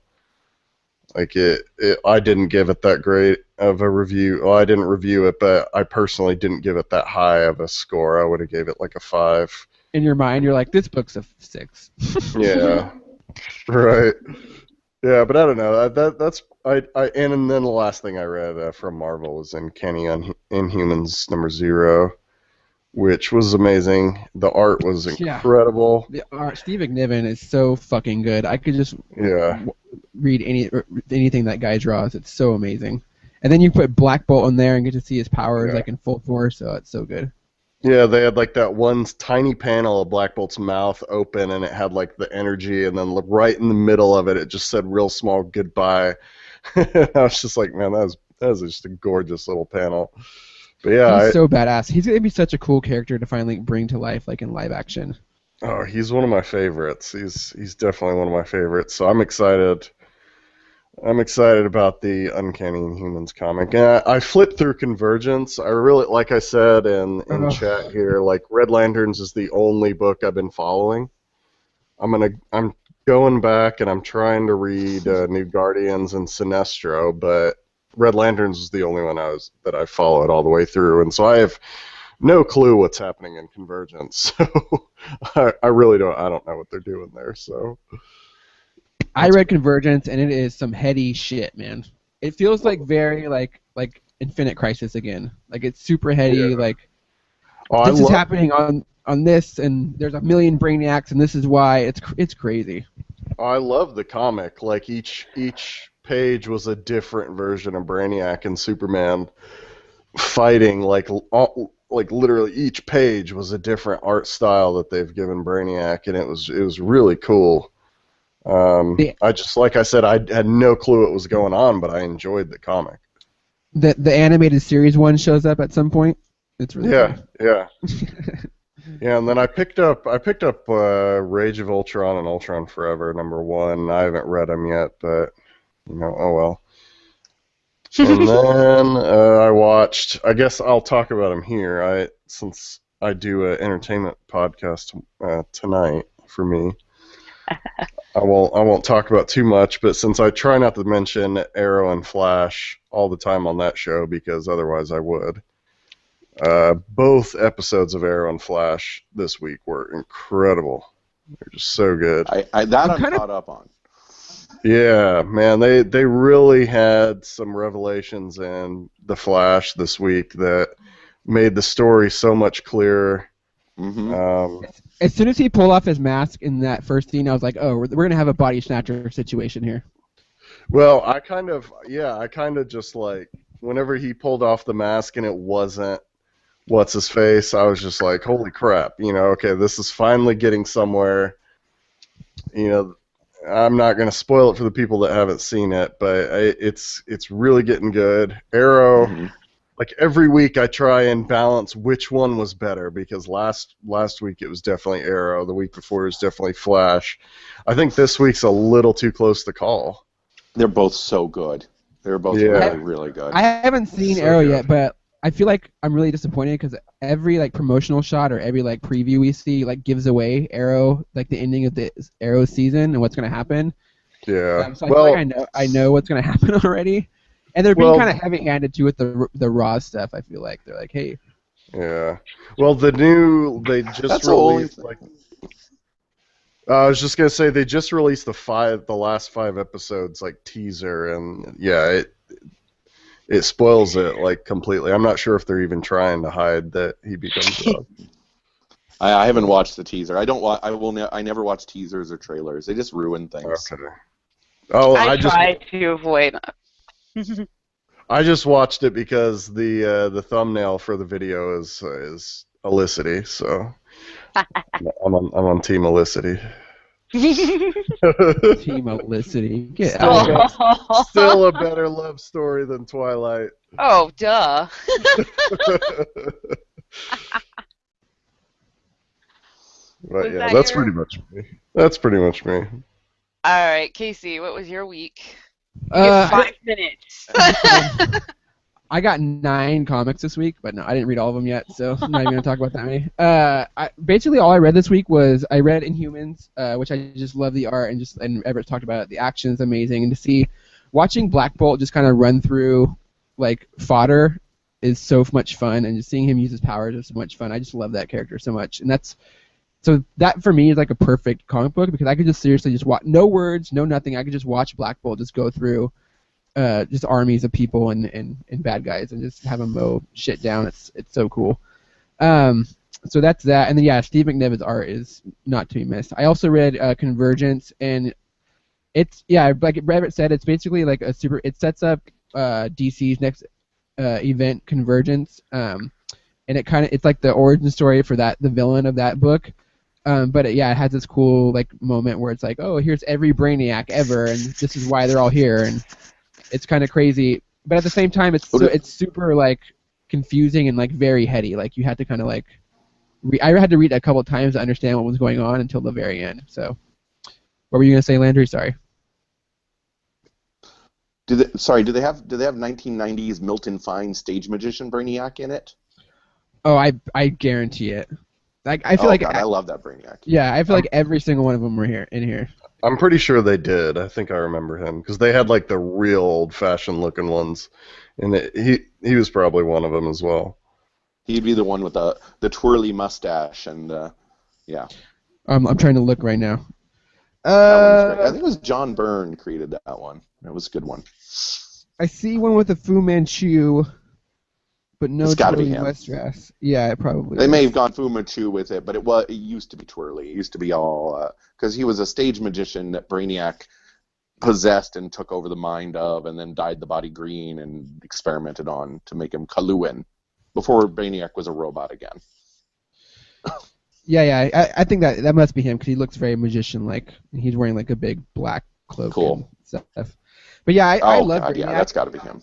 Like, I didn't give it that great of a review. Well, I didn't review it, but I personally didn't give it that high of a score. I would have gave it like a 5. In your mind, you're like, this book's a 6. Yeah, right. Yeah, but I don't know. That's and then the last thing I read from Marvel was Inhumans number 0, which was amazing. The art was Yeah. incredible. The art, Steve McNiven is so fucking good. I could just Yeah, read anything that guy draws. It's so amazing. And then you put Black Bolt in there and get to see his powers yeah, like in full force. So it's so good. yeah. They had like that one tiny panel of Black Bolt's mouth open, and it had like the energy, and then right in the middle of it, it just said real small goodbye. I was just like, man, that was just a gorgeous little panel. But yeah, He's so badass. He's gonna be such a cool character to finally bring to life, like in live action. he's one of my favorites. He's definitely one of my favorites. So I'm excited. I'm excited about the Uncanny Inhumans comic. And I flipped through Convergence. I really, like I said in Ugh. chat here, like Red Lanterns is the only book I've been following. I'm going back and I'm trying to read New Guardians and Sinestro, but Red Lanterns is the only one that I followed all the way through, and so I have no clue what's happening in Convergence. So I really don't. I don't know what they're doing there. So I read Convergence and it is some heady shit, man. It feels like very like Infinite Crisis again. Like it's super heady. yeah. Like Oh, I this is love. happening on this, and there's a million Brainiacs, and this is why it's crazy. I love the comic. Like each page was a different version of Brainiac and Superman fighting. Like literally each page was a different art style that they've given Brainiac, and it was really cool. The I just, like I said, I had no clue what was going on, but I enjoyed the comic. the animated series one shows up at some point. It's really Yeah, yeah, fun. yeah. And then I picked up Rage of Ultron and Ultron Forever number 1. I haven't read them yet, but oh well. And then I watched. I guess I'll talk about them here. Since I do an entertainment podcast tonight for me. I won't talk about too much, but since I try not to mention Arrow and Flash all the time on that show because otherwise I would. Both episodes of Arrow and Flash this week were incredible. They're just so good. I'm caught up on. Yeah, man, they really had some revelations in The Flash this week that made the story so much clearer. Mm-hmm. As soon as he pulled off his mask in that first scene, I was like, oh, we're going to have a body snatcher situation here. Well, I kind of just like, whenever he pulled off the mask and it wasn't what's his face, I was just like, holy crap, okay, this is finally getting somewhere, I'm not going to spoil it for the people that haven't seen it, but it's really getting good. Arrow, Mm-hmm. like every week I try and balance which one was better, because last week it was definitely Arrow, the week before it was definitely Flash. I think this week's a little too close to call. They're both so good. They're both Yeah. really, really good. I haven't seen So Arrow good. yet, but I feel like I'm really disappointed because every like promotional shot or every like preview we see like gives away Arrow, like the ending of the Arrow season and what's gonna happen. Yeah. So I feel like I know what's gonna happen already, and they're being Well- kind of heavy-handed too with the Raw stuff. I feel like they're like, hey, Yeah. Well, they just That's the only released thing. like. I was just gonna say they just released the last 5 episodes like teaser, and yeah, it spoils it like completely. I'm not sure if they're even trying to hide that he becomes God. I haven't watched the teaser. I never watch teasers or trailers. They just ruin things. Okay. Oh, I try to avoid. I just watched it because the thumbnail for the video is Elicity, so I'm on Team Elicity. Team Elicity, get out of here. Still a better love story than Twilight. Oh, duh. But Was yeah, that that's your- pretty much me. That's pretty much me. All right, Casey, what was your week? You Uh, get 5 minutes. I got 9 comics this week, but no, I didn't read all of them yet, so I'm not even gonna talk about that many. Basically, all I read this week was I read Inhumans, which I just love the art and Everett talked about it. The action is amazing, and to see watching Black Bolt just kind of run through like fodder is so much fun, and just seeing him use his powers is so much fun. I just love that character so much, and that for me is like a perfect comic book because I could just seriously just watch, no words, no nothing. I could just watch Black Bolt just go through just armies of people and bad guys and just have them mow shit down. It's so cool. So that's that. And then yeah, Steve McNiven's art is not to be missed. I also read Convergence, and it's like Everett said, it's basically like it sets up DC's next event, Convergence, and it's like the origin story for the villain of that book. But it has this cool like moment where it's like, oh, here's every Brainiac ever, and this is why they're all here, and it's kind of crazy. But at the same time, it's super like confusing and like very heady. Like you had to kind of like, I had to read it a couple times to understand what was going on until the very end. So, what were you gonna say, Landry? Sorry. Do they have 1990s Milton Fine stage magician Brainiac in it? Oh, I guarantee it. Like I feel like God, I love that Brainiac. Yeah, I feel like every single one of them were in here. I'm pretty sure they did. I think I remember him because they had like the real old-fashioned looking ones, and he was probably one of them as well. He'd be the one with the twirly mustache and yeah. I'm trying to look right now. That one was great. I think it was John Byrne created that one. It was a good one. I see one with a Fu Manchu, but no It's gotta be twirly him. mustache. Yeah, it probably. They is. may have gone Fu Manchu with it, but it used to be twirly. It used to be all because he was a stage magician that Brainiac possessed and took over the mind of, and then dyed the body green and experimented on to make him Kaluan before Brainiac was a robot again. Yeah. I think that must be him because he looks very magician-like. He's wearing like a big black cloak and stuff. But yeah, I love God, Brainiac. yeah, that's got to be him.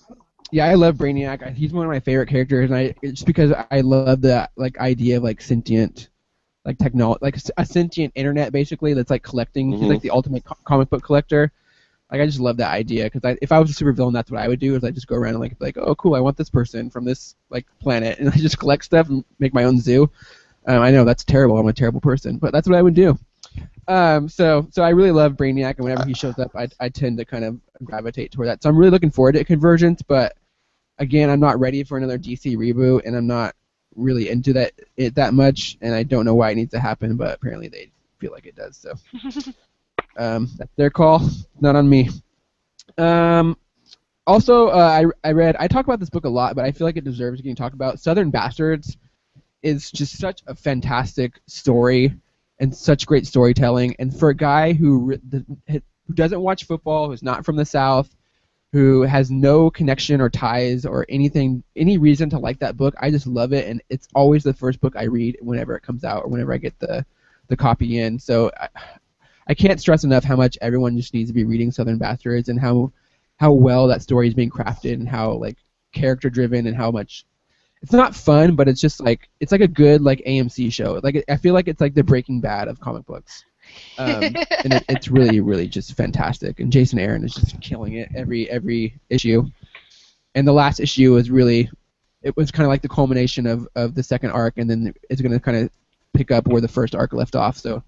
Yeah, I love Brainiac. He's one of my favorite characters, and just because I love the like idea of like sentient, like technology, like a sentient internet basically that's like collecting. He's like the ultimate comic book collector. Like I just love that idea because if I was a supervillain, that's what I would do. Is I just go around and like oh cool, I want this person from this like planet, and I just collect stuff and make my own zoo. I know that's terrible. I'm a terrible person, but that's what I would do. So I really love Brainiac, and whenever he shows up, I tend to kind of gravitate toward that. So I'm really looking forward to Convergence, but again, I'm not ready for another DC reboot, and I'm not really into that much, and I don't know why it needs to happen, but apparently they feel like it does. So that's their call, not on me. Also, I talk about this book a lot, but I feel like it deserves getting talked about. Southern Bastards is just such a fantastic story and such great storytelling, and for a guy who doesn't watch football, who's not from the South, who has no connection or ties or any reason to like that book, I just love it, and it's always the first book I read whenever it comes out or whenever I get the copy in. So I can't stress enough how much everyone just needs to be reading Southern Bastards and how well that story is being crafted and how like character driven and how much it's not fun, but it's just like it's like a good like AMC show. Like I feel like it's like the Breaking Bad of comic books. And it's really, really just fantastic. And Jason Aaron is just killing it every issue. And the last issue was really, it was kind of like the culmination of the second arc, and then it's going to kind of pick up where the first arc left off. So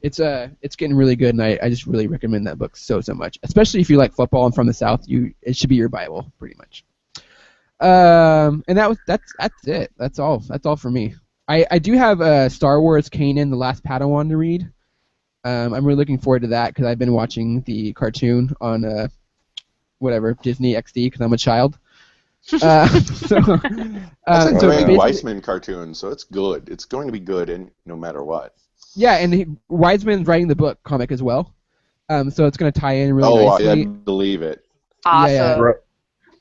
it's getting really good, and I just really recommend that book so much. Especially if you like football and from the South, it should be your Bible pretty much. And that's it. That's all for me. I do have Star Wars Kanan, The Last Padawan to read. I'm really looking forward to that because I've been watching the cartoon on Disney XD because I'm a child. That's a so Greg Weisman cartoon, so it's good. It's going to be good, and no matter what. Yeah, and Weisman's writing the book comic as well. So it's going to tie in really nicely. Oh, I believe it. Awesome. Yeah.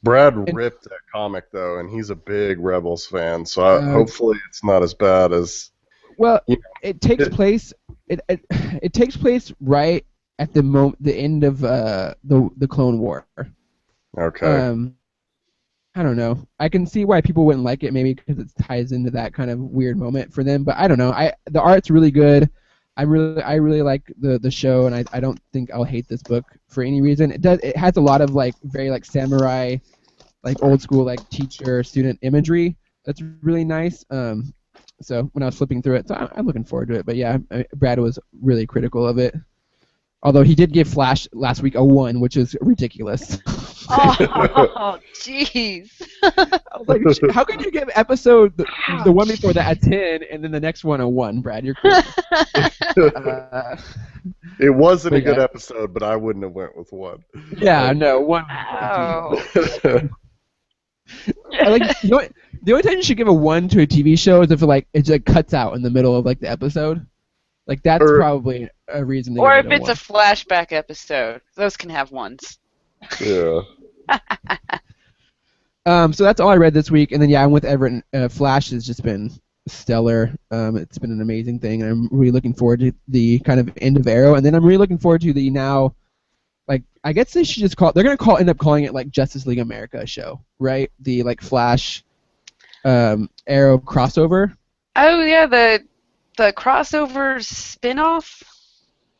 Brad ripped that comic though, and he's a big Rebels fan. So hopefully it's not as bad as. Well, it takes place. It takes place right at the end of the Clone War. Okay. I don't know. I can see why people wouldn't like it, maybe because it ties into that kind of weird moment for them. But I don't know. The art's really good. I really like the show, and I don't think I'll hate this book for any reason. It has a lot of like very like samurai, like old school like teacher student imagery. That's really nice. So when I was flipping through it, so I'm looking forward to it. But yeah, Brad was really critical of it. Although he did give Flash last week a 1, which is ridiculous. Oh, jeez. I was like, how could you give episode the one before that a 10 and then the next one a 1, Brad? You're crazy. It wasn't a good episode, but I wouldn't have went with 1. Yeah, no, 1. Oh. The only time you should give a 1 to a TV show is if it like cuts out in the middle of like the episode. Like that's probably a reason. Or if it's a flashback episode, those can have 1s. Yeah. So that's all I read this week, and then I'm with Everett. Flash has just been stellar. It's been an amazing thing, and I'm really looking forward to the kind of end of Arrow, and then I'm really looking forward to the now, like I guess they should just end up calling it like Justice League America show, right? The like Flash, Arrow crossover. Oh yeah, the crossover spin-off.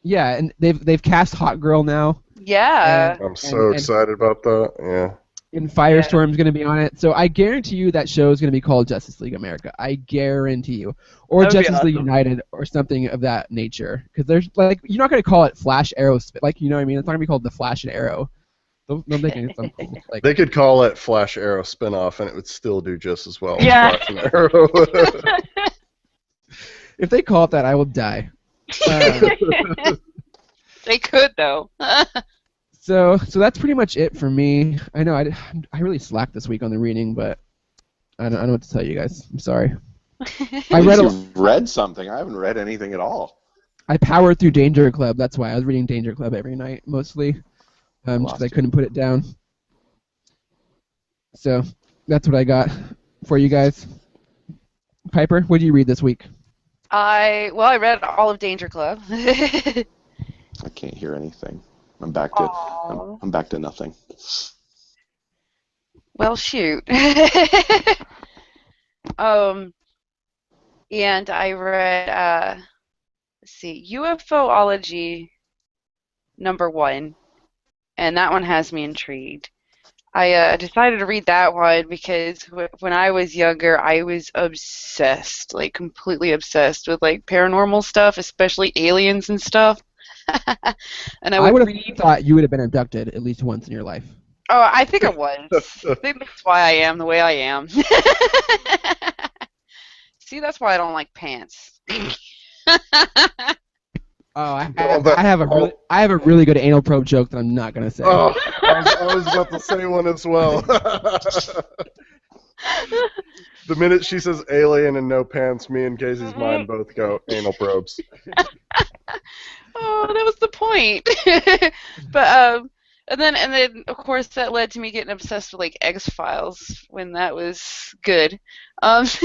Yeah, and they've cast Hot Girl now. Yeah. I'm so excited about that. Yeah. And Firestorm's going to be on it. So I guarantee you that show is going to be called Justice League America. I guarantee you. Or Justice League United or something of that nature. Because there's like you're not going to call it Flash Arrow, like you know what I mean? It's not going to be called the Flash and Arrow. They'll make it something like they could call it Flash Arrow spinoff, and it would still do just as well. Yeah. As Flash and Arrow. If they call it that, I will die. They could though. So that's pretty much it for me. I know I really slacked this week on the reading, but I don't know what to tell you guys. I'm sorry. I read something. I haven't read anything at all. I powered through Danger Club. That's why I was reading Danger Club every night, mostly, just because I couldn't put it down. So that's what I got for you guys. Piper, what did you read this week? I read all of Danger Club. I can't hear anything. I'm back to nothing. Well, shoot. And I read let's see, UFOlogy #1, and that one has me intrigued. I decided to read that one because when I was younger, I was obsessed, like completely obsessed with like paranormal stuff, especially aliens and stuff. And I would have thought you would have been abducted at least once in your life. Oh, I think I was. I think that's why I am the way I am. See, that's why I don't like pants. Oh, I have a really good anal probe joke that I'm not gonna say. Oh, I was about to say one as well. The minute she says alien and no pants, me and Casey's mind both go anal probes. Oh, that was the point. But and then of course that led to me getting obsessed with like X-Files when that was good. But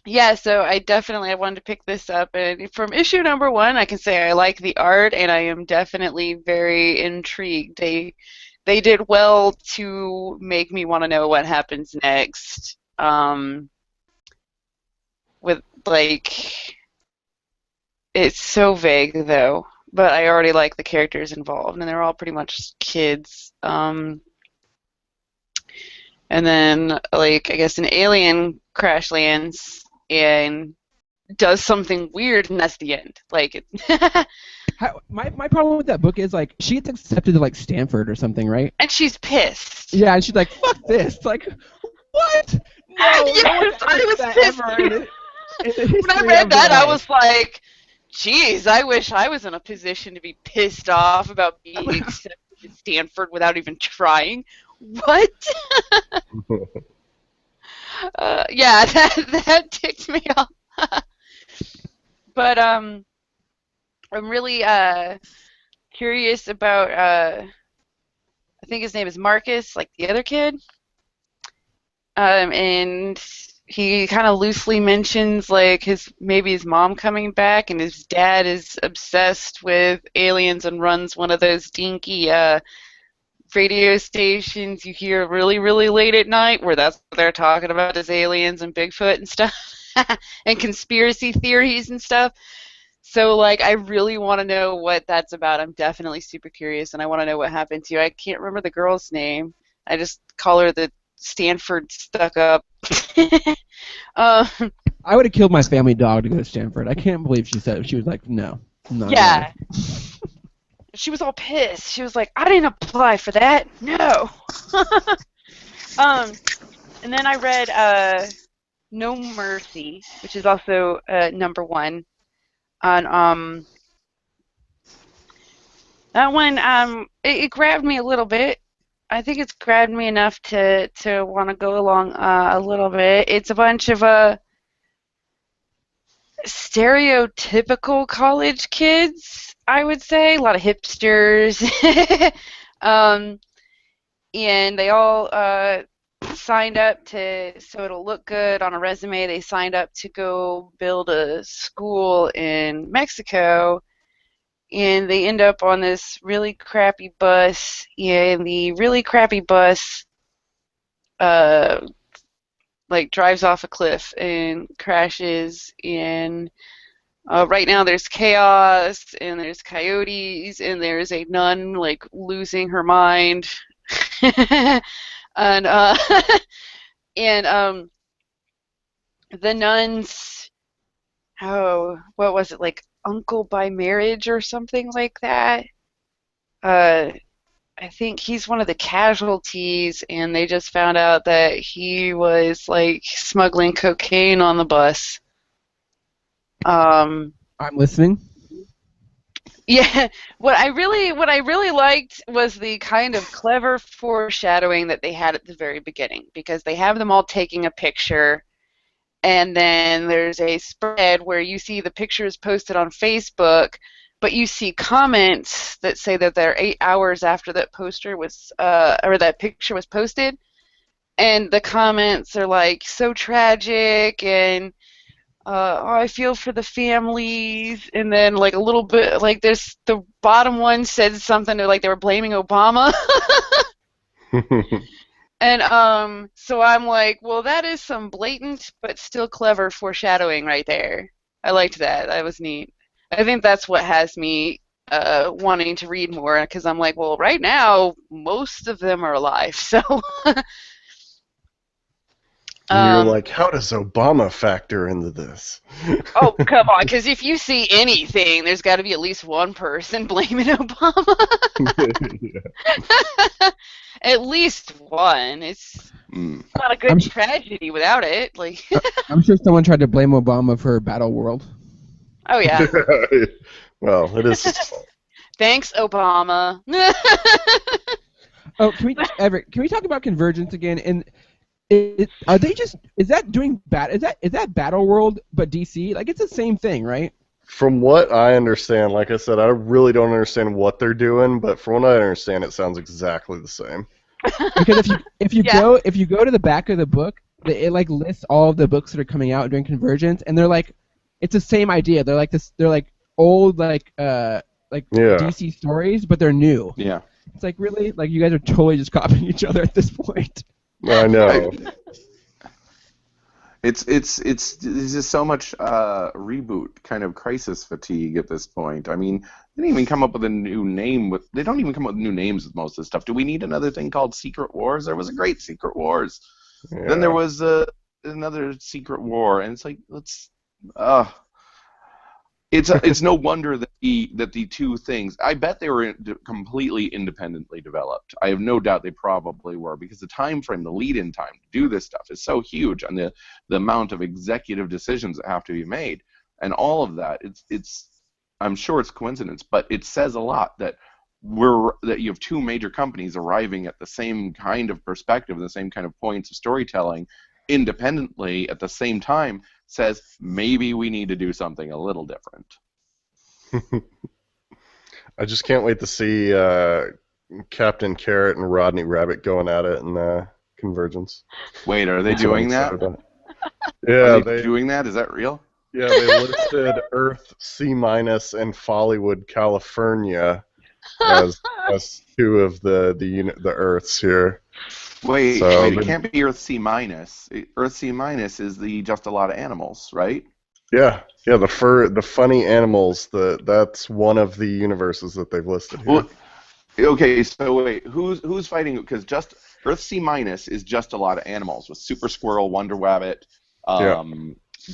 yeah, so I wanted to pick this up, and from issue number one, I can say I like the art, and I am definitely very intrigued. They did well to make me want to know what happens next. With like, it's so vague though, but I already like the characters involved, and they're all pretty much kids. And then like I guess an alien crash lands and does something weird, and that's the end. Like, My problem with that book is like she gets accepted to like Stanford or something, right? and she's pissed. Yeah, and she's like, "Fuck this!" Like, what? No, no one Yes, I does was that pissed. ever in the When I history read of that, I life. was like, geez, I wish I was in a position to be pissed off about being accepted at Stanford without even trying. What? Yeah, that ticked me off. But I'm really curious about I think his name is Marcus, like the other kid. And he kind of loosely mentions like maybe his mom coming back, and his dad is obsessed with aliens and runs one of those dinky radio stations you hear really, really late at night, where that's what they're talking about is aliens and Bigfoot and stuff, and conspiracy theories and stuff. So, like, I really want to know what that's about. I'm definitely super curious, and I want to know what happened to you. I can't remember the girl's name. I just call her the Stanford stuck up. um, I would have killed my family dog to go to Stanford. I can't believe she was like, no, I'm not yeah, going. she was all pissed. She was like, "I didn't apply for that. No." um, and then I read No Mercy, which is also number one. On that one, it grabbed me a little bit. I think it's grabbed me enough to want to go along a little bit. It's a bunch of stereotypical college kids, I would say, a lot of hipsters, um, and they all signed up so it'll look good on a resume. They signed up to go build a school in Mexico, and they end up on this really crappy bus, and the really crappy bus uh, like drives off a cliff and crashes, and right now there's chaos, and there's coyotes, and there's a nun like losing her mind. And and the nuns, oh, what was it, like uncle by marriage or something like that? uh I think he's one of the casualties, and they just found out that he was like smuggling cocaine on the bus. Um, I'm listening. yeah, what I really liked was the kind of clever foreshadowing that they had at the very beginning, because they have them all taking a picture, and then there's a spread where you see the pictures posted on Facebook, but you see comments that say that they're 8 hours after that poster was or that picture was posted, and the comments are like so tragic, and oh, I feel for the families, and then like a little bit like there's the bottom one said something like they were blaming Obama. And so I'm like, well, that is some blatant but still clever foreshadowing right there. I liked that. That was neat. I think that's what has me wanting to read more, because I'm like, well, right now most of them are alive, so And you're um, like, how does Obama factor into this? oh, come on, because if you see anything, there's got to be at least one person blaming Obama. Yeah. At least one. It's Mm. not a good I'm, tragedy without it. Like, I'm sure someone tried to blame Obama for Battle World. oh yeah, Well, it is his fault. thanks, Obama. Oh, Everett, can we talk about Convergence again? And are they just is that Battle World but DC? Like it's the same thing, right? From what I understand, like I said, I really don't understand what they're doing, but from what I understand, it sounds exactly the same. Because if you Yeah. go to the back of the book, it like lists all of the books that are coming out during Convergence, and they're like, it's the same idea. They're like this. They're like old like Yeah. DC stories, but they're new. Yeah. It's like really like you guys are totally just copying each other at this point. I know. It's there's just so much reboot kind of crisis fatigue at this point. I mean, they didn't even come up with a new name. They don't even come up with new names with most of this stuff. Do we need another thing called Secret Wars? There was a great Secret Wars. Yeah. Then there was another Secret War, and it's like it's no wonder that the two things. I bet they were completely independently developed. I have no doubt they probably were, because the time frame, the lead-in time to do this stuff is so huge, and the amount of executive decisions that have to be made, and all of that. It's I'm sure it's coincidence, but it says a lot that you have two major companies arriving at the same kind of perspective, the same kind of points of storytelling, independently at the same time. Says maybe we need to do something a little different. I just can't wait to see Captain Carrot and Rodney Rabbit going at it in Convergence. Wait, are they That's what I'm doing that? excited about. Yeah, Are they doing that? Is that real? Yeah, they listed Earth C- and Follywood, California as two of the Earths here. Wait, So it can't be Earth C-. Earth C- is the Just a Lot of Animals, right? Yeah, the funny animals. That's one of the universes that they've listed here. Well, okay, so wait, who's fighting? Because just Earth C- is Just a Lot of Animals with Super Squirrel, Wonder Rabbit,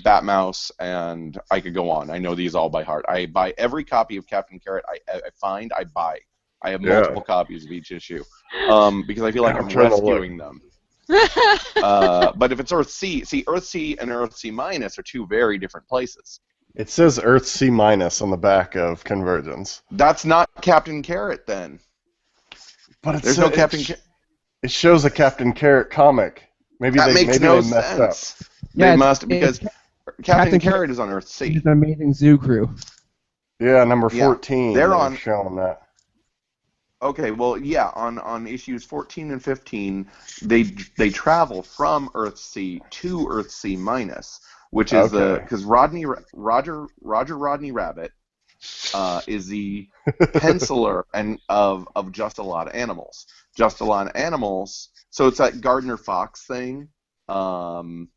Bat Mouse, and I could go on. I know these all by heart. I buy every copy of Captain Carrot I find. I buy. I have multiple copies of each issue because I feel like I'm rescuing them. But if it's Earth C, Earth C and Earth C- are two very different places. It says Earth C- on the back of Convergence. That's not Captain Carrot then. But there's no Captain. It shows a Captain Carrot comic. Maybe that they makes no messed sense. up. They must, because Captain Carrot is on Earth C. He's an amazing zoo crew. Yeah, number 14. They're on showing that. Okay, well, yeah, on issues 14 and 15, they travel from Earth C to Earth C-, which is because Rodney Rabbit is the penciler and of Just a Lot of Animals. Just a Lot of Animals. So it's that Gardner Fox thing. The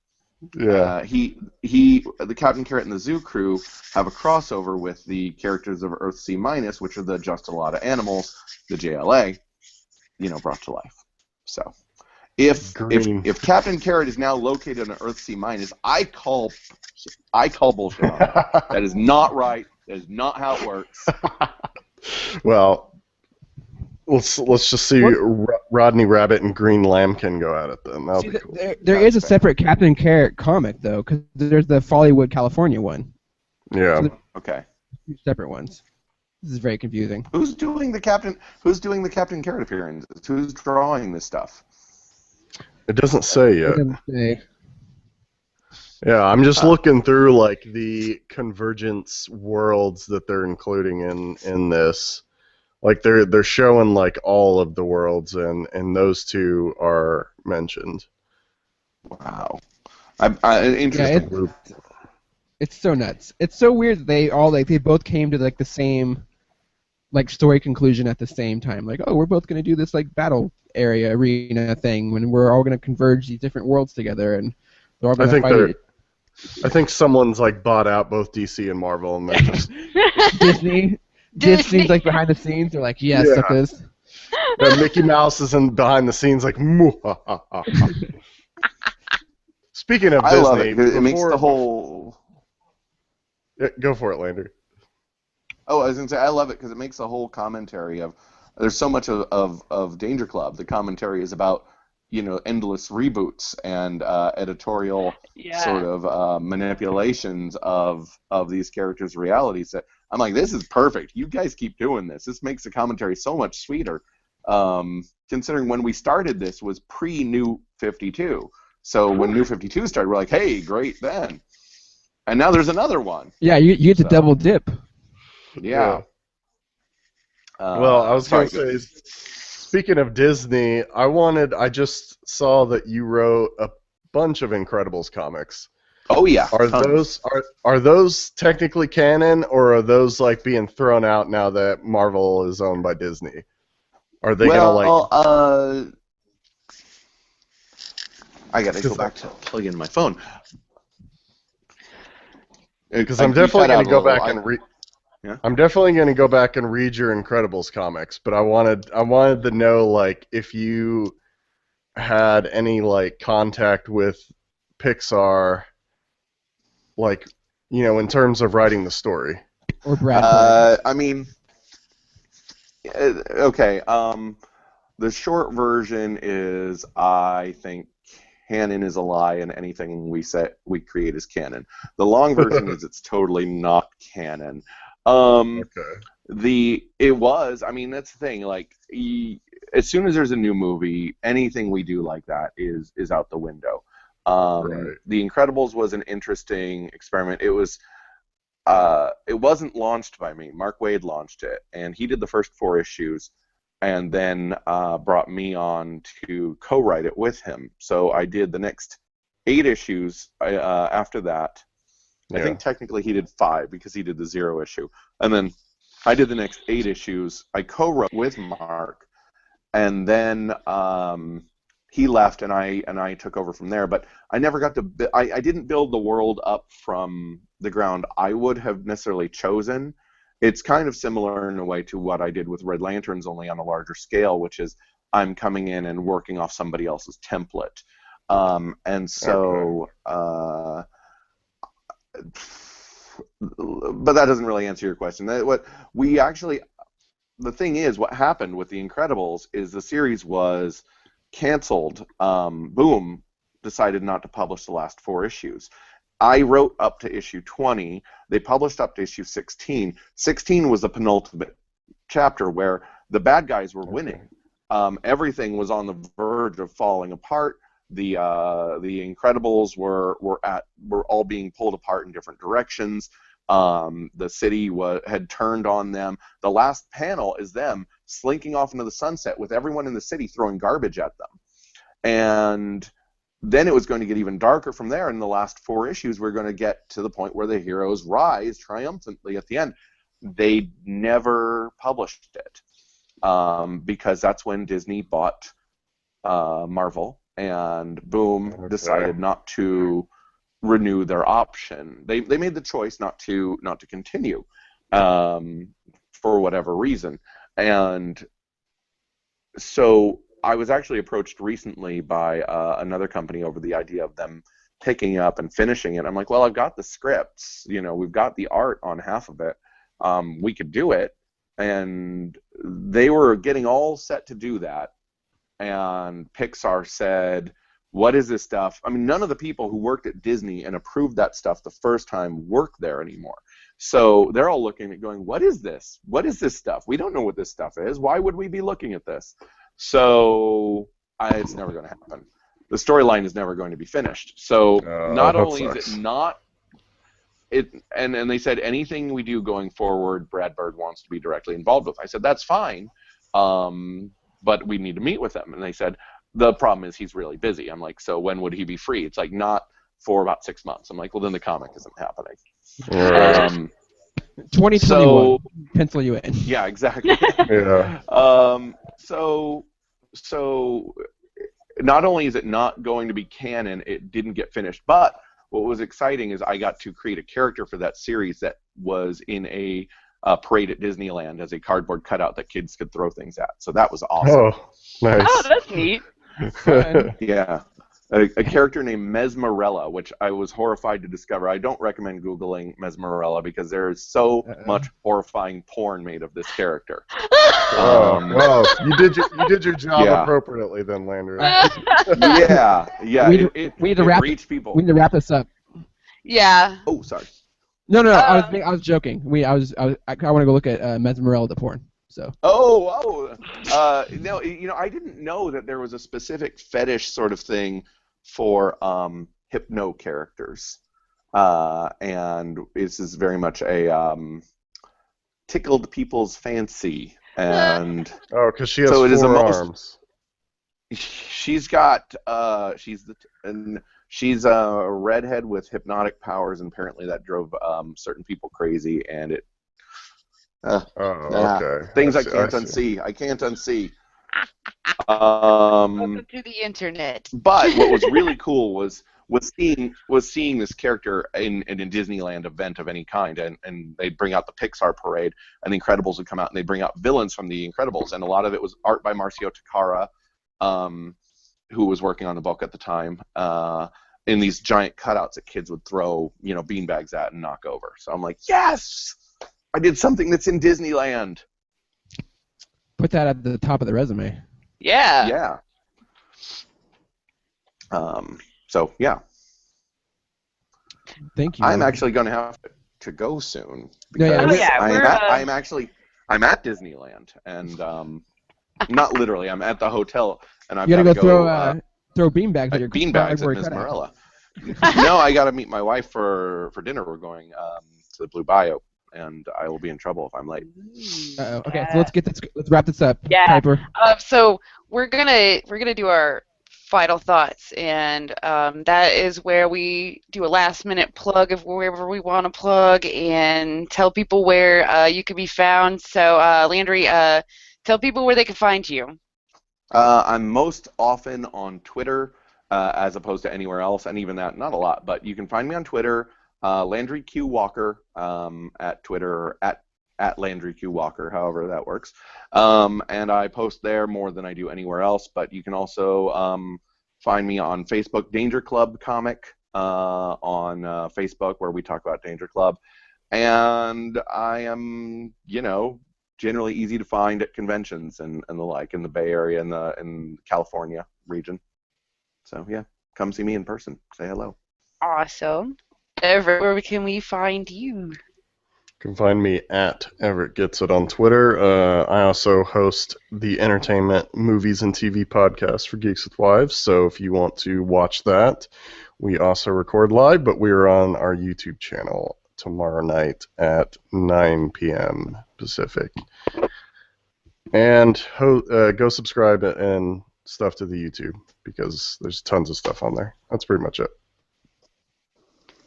Captain Carrot and the Zoo Crew have a crossover with the characters of Earth C-, which are the Just a Lot of Animals, the JLA, brought to life. So, if Captain Carrot is now located on Earth C-, I call bullshit on that. That is not right. That is not how it works. Well, let's just see Rodney Rabbit and Green Lambkin go at it then. That'll be cool. There is a separate Captain Carrot comic though, because there's the Follywood, California one. Yeah. So okay. Two separate ones. This is very confusing. Who's doing the Captain Carrot appearance? Who's drawing this stuff? It doesn't say yet. It doesn't say. Yeah, I'm just looking through like the Convergence worlds that they're including in this. Like they're showing like all of the worlds, and those two are mentioned. Wow, interesting. Yeah, it's so nuts. It's so weird that they both came to like the same like story conclusion at the same time. Like, oh, we're both gonna do this like battle arena thing when we're all gonna converge these different worlds together, and they're all gonna fight it. I think someone's like bought out both DC and Marvel, and they're just Disney's like behind the scenes. They're like, yes, suck this. Mickey Mouse is behind the scenes like, Speaking of Disney, love it. It makes the whole. Yeah, go for it, Landry. Oh, I was gonna say I love it because it makes the whole commentary of. There's so much of Danger Club. The commentary is about endless reboots and editorial sort of manipulations of these characters' realities. That I'm like, this is perfect. You guys keep doing this. This makes the commentary so much sweeter. Considering when we started this was pre-New 52. So when New 52 started, we're like, hey, great then. And now there's another one. Yeah, you get to double dip. Yeah. Well, I was going to say, speaking of Disney, I just saw that you wrote a bunch of Incredibles comics. Oh yeah, Are tons. those technically canon, or are those like being thrown out now that Marvel is owned by Disney? Are they gonna like? Well, I gotta go back to plug in my phone. Because I'm You definitely cut going out to a go little. back and read. Yeah? I'm definitely going to go back and read your Incredibles comics, but I wanted to know like if you had any like contact with Pixar, like in terms of writing the story. Or Brad Bird. I mean, okay. The short version is I think canon is a lie, and anything we create is canon. The long version is it's totally not canon. Okay. It was. I mean, that's the thing. Like, as soon as there's a new movie, anything we do like that is out the window. Right. The Incredibles was an interesting experiment. It wasn't launched by me. Mark Waid launched it, and he did the first 4 issues, and then brought me on to co-write it with him. So I did the next 8 issues after that. Yeah. I think technically he did 5 because he did the 0 issue, and then I did the next 8 issues. I co-wrote with Mark, and then he left, and I took over from there. But I never got to. I didn't build the world up from the ground I would have necessarily chosen. It's kind of similar in a way to what I did with Red Lanterns, only on a larger scale, which is I'm coming in and working off somebody else's template. And so, but that doesn't really answer your question. The thing is, what happened with The Incredibles is the series was canceled. Boom decided not to publish the last 4 issues. I wrote up to issue 20. They published up to issue 16. 16 was the penultimate chapter where the bad guys were winning. Everything was on the verge of falling apart. The Incredibles were all being pulled apart in different directions. The city had turned on them. The last panel is them slinking off into the sunset with everyone in the city throwing garbage at them. And then it was going to get even darker from there. In the last 4 issues, we're going to get to the point where the heroes rise triumphantly at the end. They never published it because that's when Disney bought Marvel, and boom, decided not to renew their option. They made the choice not to continue for whatever reason. And so I was actually approached recently by another company over the idea of them picking up and finishing it. I'm like, well, I've got the scripts, we've got the art on half of it. We could do it. And they were getting all set to do that. And Pixar said, what is this stuff? I mean, none of the people who worked at Disney and approved that stuff the first time work there anymore. So they're all looking at going, what is this? What is this stuff? We don't know what this stuff is. Why would we be looking at this? So it's never going to happen. The storyline is never going to be finished. So not only is it not, and they said anything we do going forward, Brad Bird wants to be directly involved with. I said, that's fine, but we need to meet with him. And they said, the problem is he's really busy. I'm like, so when would he be free? It's like, not for about 6 months. I'm like, well, then the comic isn't happening. Right. 2021. So, pencil you in. Yeah, exactly. Yeah. So not only is it not going to be canon, it didn't get finished, but what was exciting is I got to create a character for that series that was in a parade at Disneyland as a cardboard cutout that kids could throw things at. So that was awesome. Oh, nice. Oh, that's neat. Yeah. A character named Mesmerella, which I was horrified to discover. I don't recommend Googling Mesmerella because there is so much horrifying porn made of this character. Well, you did your job appropriately then, Landry. Yeah. We need to wrap this up. Yeah. Oh, sorry. No. I was joking. I want to go look at Mesmerella the porn. So. No, I didn't know that there was a specific fetish sort of thing for hypno characters, and this is very much a tickled people's fancy, and because she has 4 arms. She's a redhead with hypnotic powers, and apparently that drove certain people crazy, and it Okay. things I see. can't unsee. I can't unsee. Welcome to the internet. But what was really cool was seeing this character in a Disneyland event of any kind, and they'd bring out the Pixar parade, and the Incredibles would come out, and they'd bring out villains from the Incredibles, and a lot of it was art by Marcio Takara, who was working on the book at the time, in these giant cutouts that kids would throw, beanbags at and knock over. So I'm like, yes, I did something that's in Disneyland. Put that at the top of the resume. Yeah. Yeah. So yeah. Thank you. I'm actually going to have to go soon Yeah, because yeah, I'm at Disneyland, and not literally. I'm at the hotel, and I've you gotta got to go throw beanbags at your beanbags at cardboard Ms. cutout. Morella. No, I got to meet my wife for dinner. We're going to the Blue Bayou, and I will be in trouble if I'm late. Uh-oh. Okay, so let's wrap this up. Yeah. Piper. So we're gonna do our final thoughts, and that is where we do a last minute plug of wherever we want to plug and tell people where you can be found. So Landry, tell people where they can find you. I'm most often on Twitter as opposed to anywhere else, and even that, not a lot. But you can find me on Twitter, Landry Q Walker, at Twitter, at Landry Q Walker, however that works. And I post there more than I do anywhere else. But you can also find me on Facebook, Danger Club Comic, on Facebook, where we talk about Danger Club. And I am, generally easy to find at conventions and the like in the Bay Area and in California region. So yeah, come see me in person. Say hello. Awesome. Everett, where can we find you? You can find me at Everett Gets It on Twitter. I also host the entertainment, movies, and TV podcast for Geeks with Wives. So if you want to watch that, we also record live, but we're on our YouTube channel tomorrow night at 9 p.m. Pacific. And go subscribe and stuff to the YouTube because there's tons of stuff on there. That's pretty much it.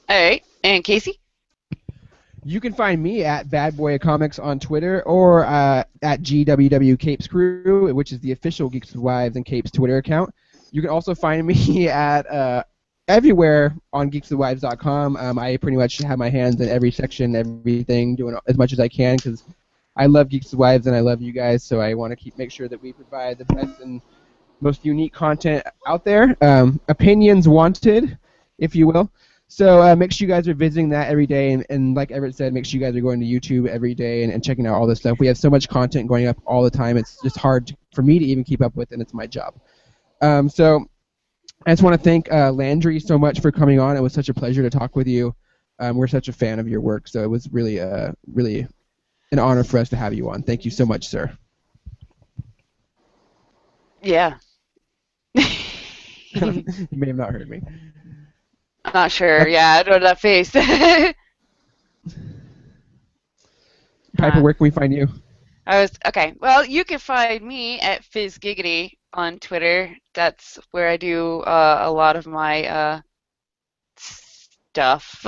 All right. And Casey? You can find me at Bad Boy Comics on Twitter or at GWW Capes Crew, which is the official Geeks with Wives and Capes Twitter account. You can also find me at everywhere on geekswithwives.com. I pretty much have my hands in every section, everything, doing as much as I can because I love Geeks with Wives and I love you guys, so I want to make sure that we provide the best and most unique content out there. Opinions wanted, if you will. So make sure you guys are visiting that every day, and like Everett said, make sure you guys are going to YouTube every day and checking out all this stuff. We have so much content going up all the time, it's just hard for me to even keep up with, and it's my job. So I just want to thank Landry so much for coming on. It was such a pleasure to talk with you. We're such a fan of your work, so it was really, really an honor for us to have you on. Thank you so much, sir. Yeah. You may have not heard me. I'm not sure. Yeah, I don't know that face. Piper, where can we find you? Okay. Well, you can find me at FizzGiggity on Twitter. That's where I do a lot of my stuff.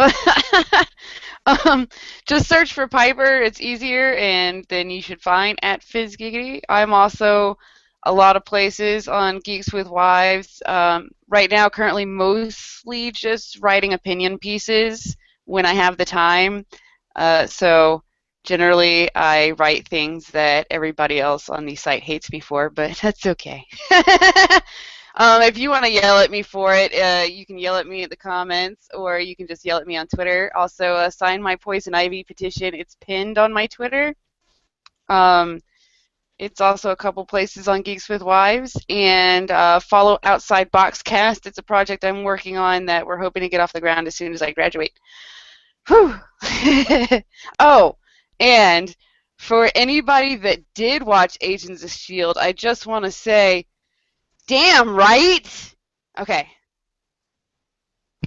Just search for Piper. It's easier, and then you should find at FizzGiggity. I'm also a lot of places on Geeks with Wives. Right now, currently, mostly just writing opinion pieces when I have the time. So generally, I write things that everybody else on the site hates me for, but that's okay. If you want to yell at me for it, you can yell at me in the comments, or you can just yell at me on Twitter. Also, sign my Poison Ivy petition. It's pinned on my Twitter. It's also a couple places on Geeks with Wives, and follow Outside Boxcast. It's a project I'm working on that we're hoping to get off the ground as soon as I graduate. Whew. Oh, and for anybody that did watch Agents of S.H.I.E.L.D., I just want to say, damn right? Okay.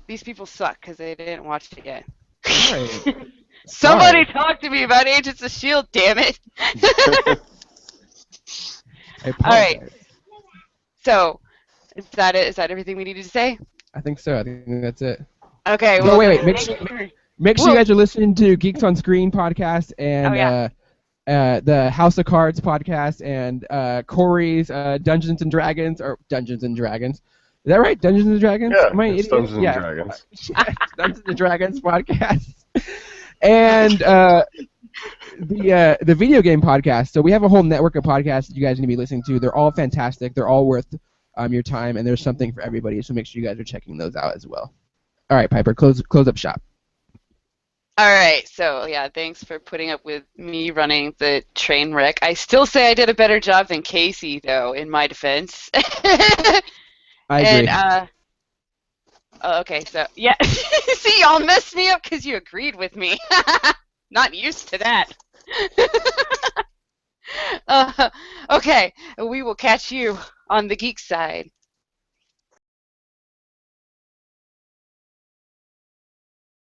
These people suck because they didn't watch it yet. Right. Somebody talk to me about Agents of S.H.I.E.L.D., damn it. I All right. So, is that it? Is that everything we needed to say? I think so. I think that's it. Okay. No, Well, wait. Make thank sure, you for- make sure you Whoa. guys are listening to Geeks on Screen podcast Oh and yeah. the House of Cards podcast and Corey's Dungeons and Dragons or Dungeons and Dragons. Is that right? Dungeons and Dragons? Yeah, Am I an it's idiot? Dungeons and Yeah. Dragons. Dungeons and Dragons podcast. And the video game podcast. So we have a whole network of podcasts that you guys need to be listening to. They're all fantastic. They're all worth your time, and there's something for everybody. So make sure you guys are checking those out as well. All right, Piper, close up shop. All right. So yeah, thanks for putting up with me running the train wreck. I still say I did a better job than Casey, though, in my defense. I agree. And okay, so yeah. See, y'all messed me up because you agreed with me. Not used to that. Okay, we will catch you on the geek side.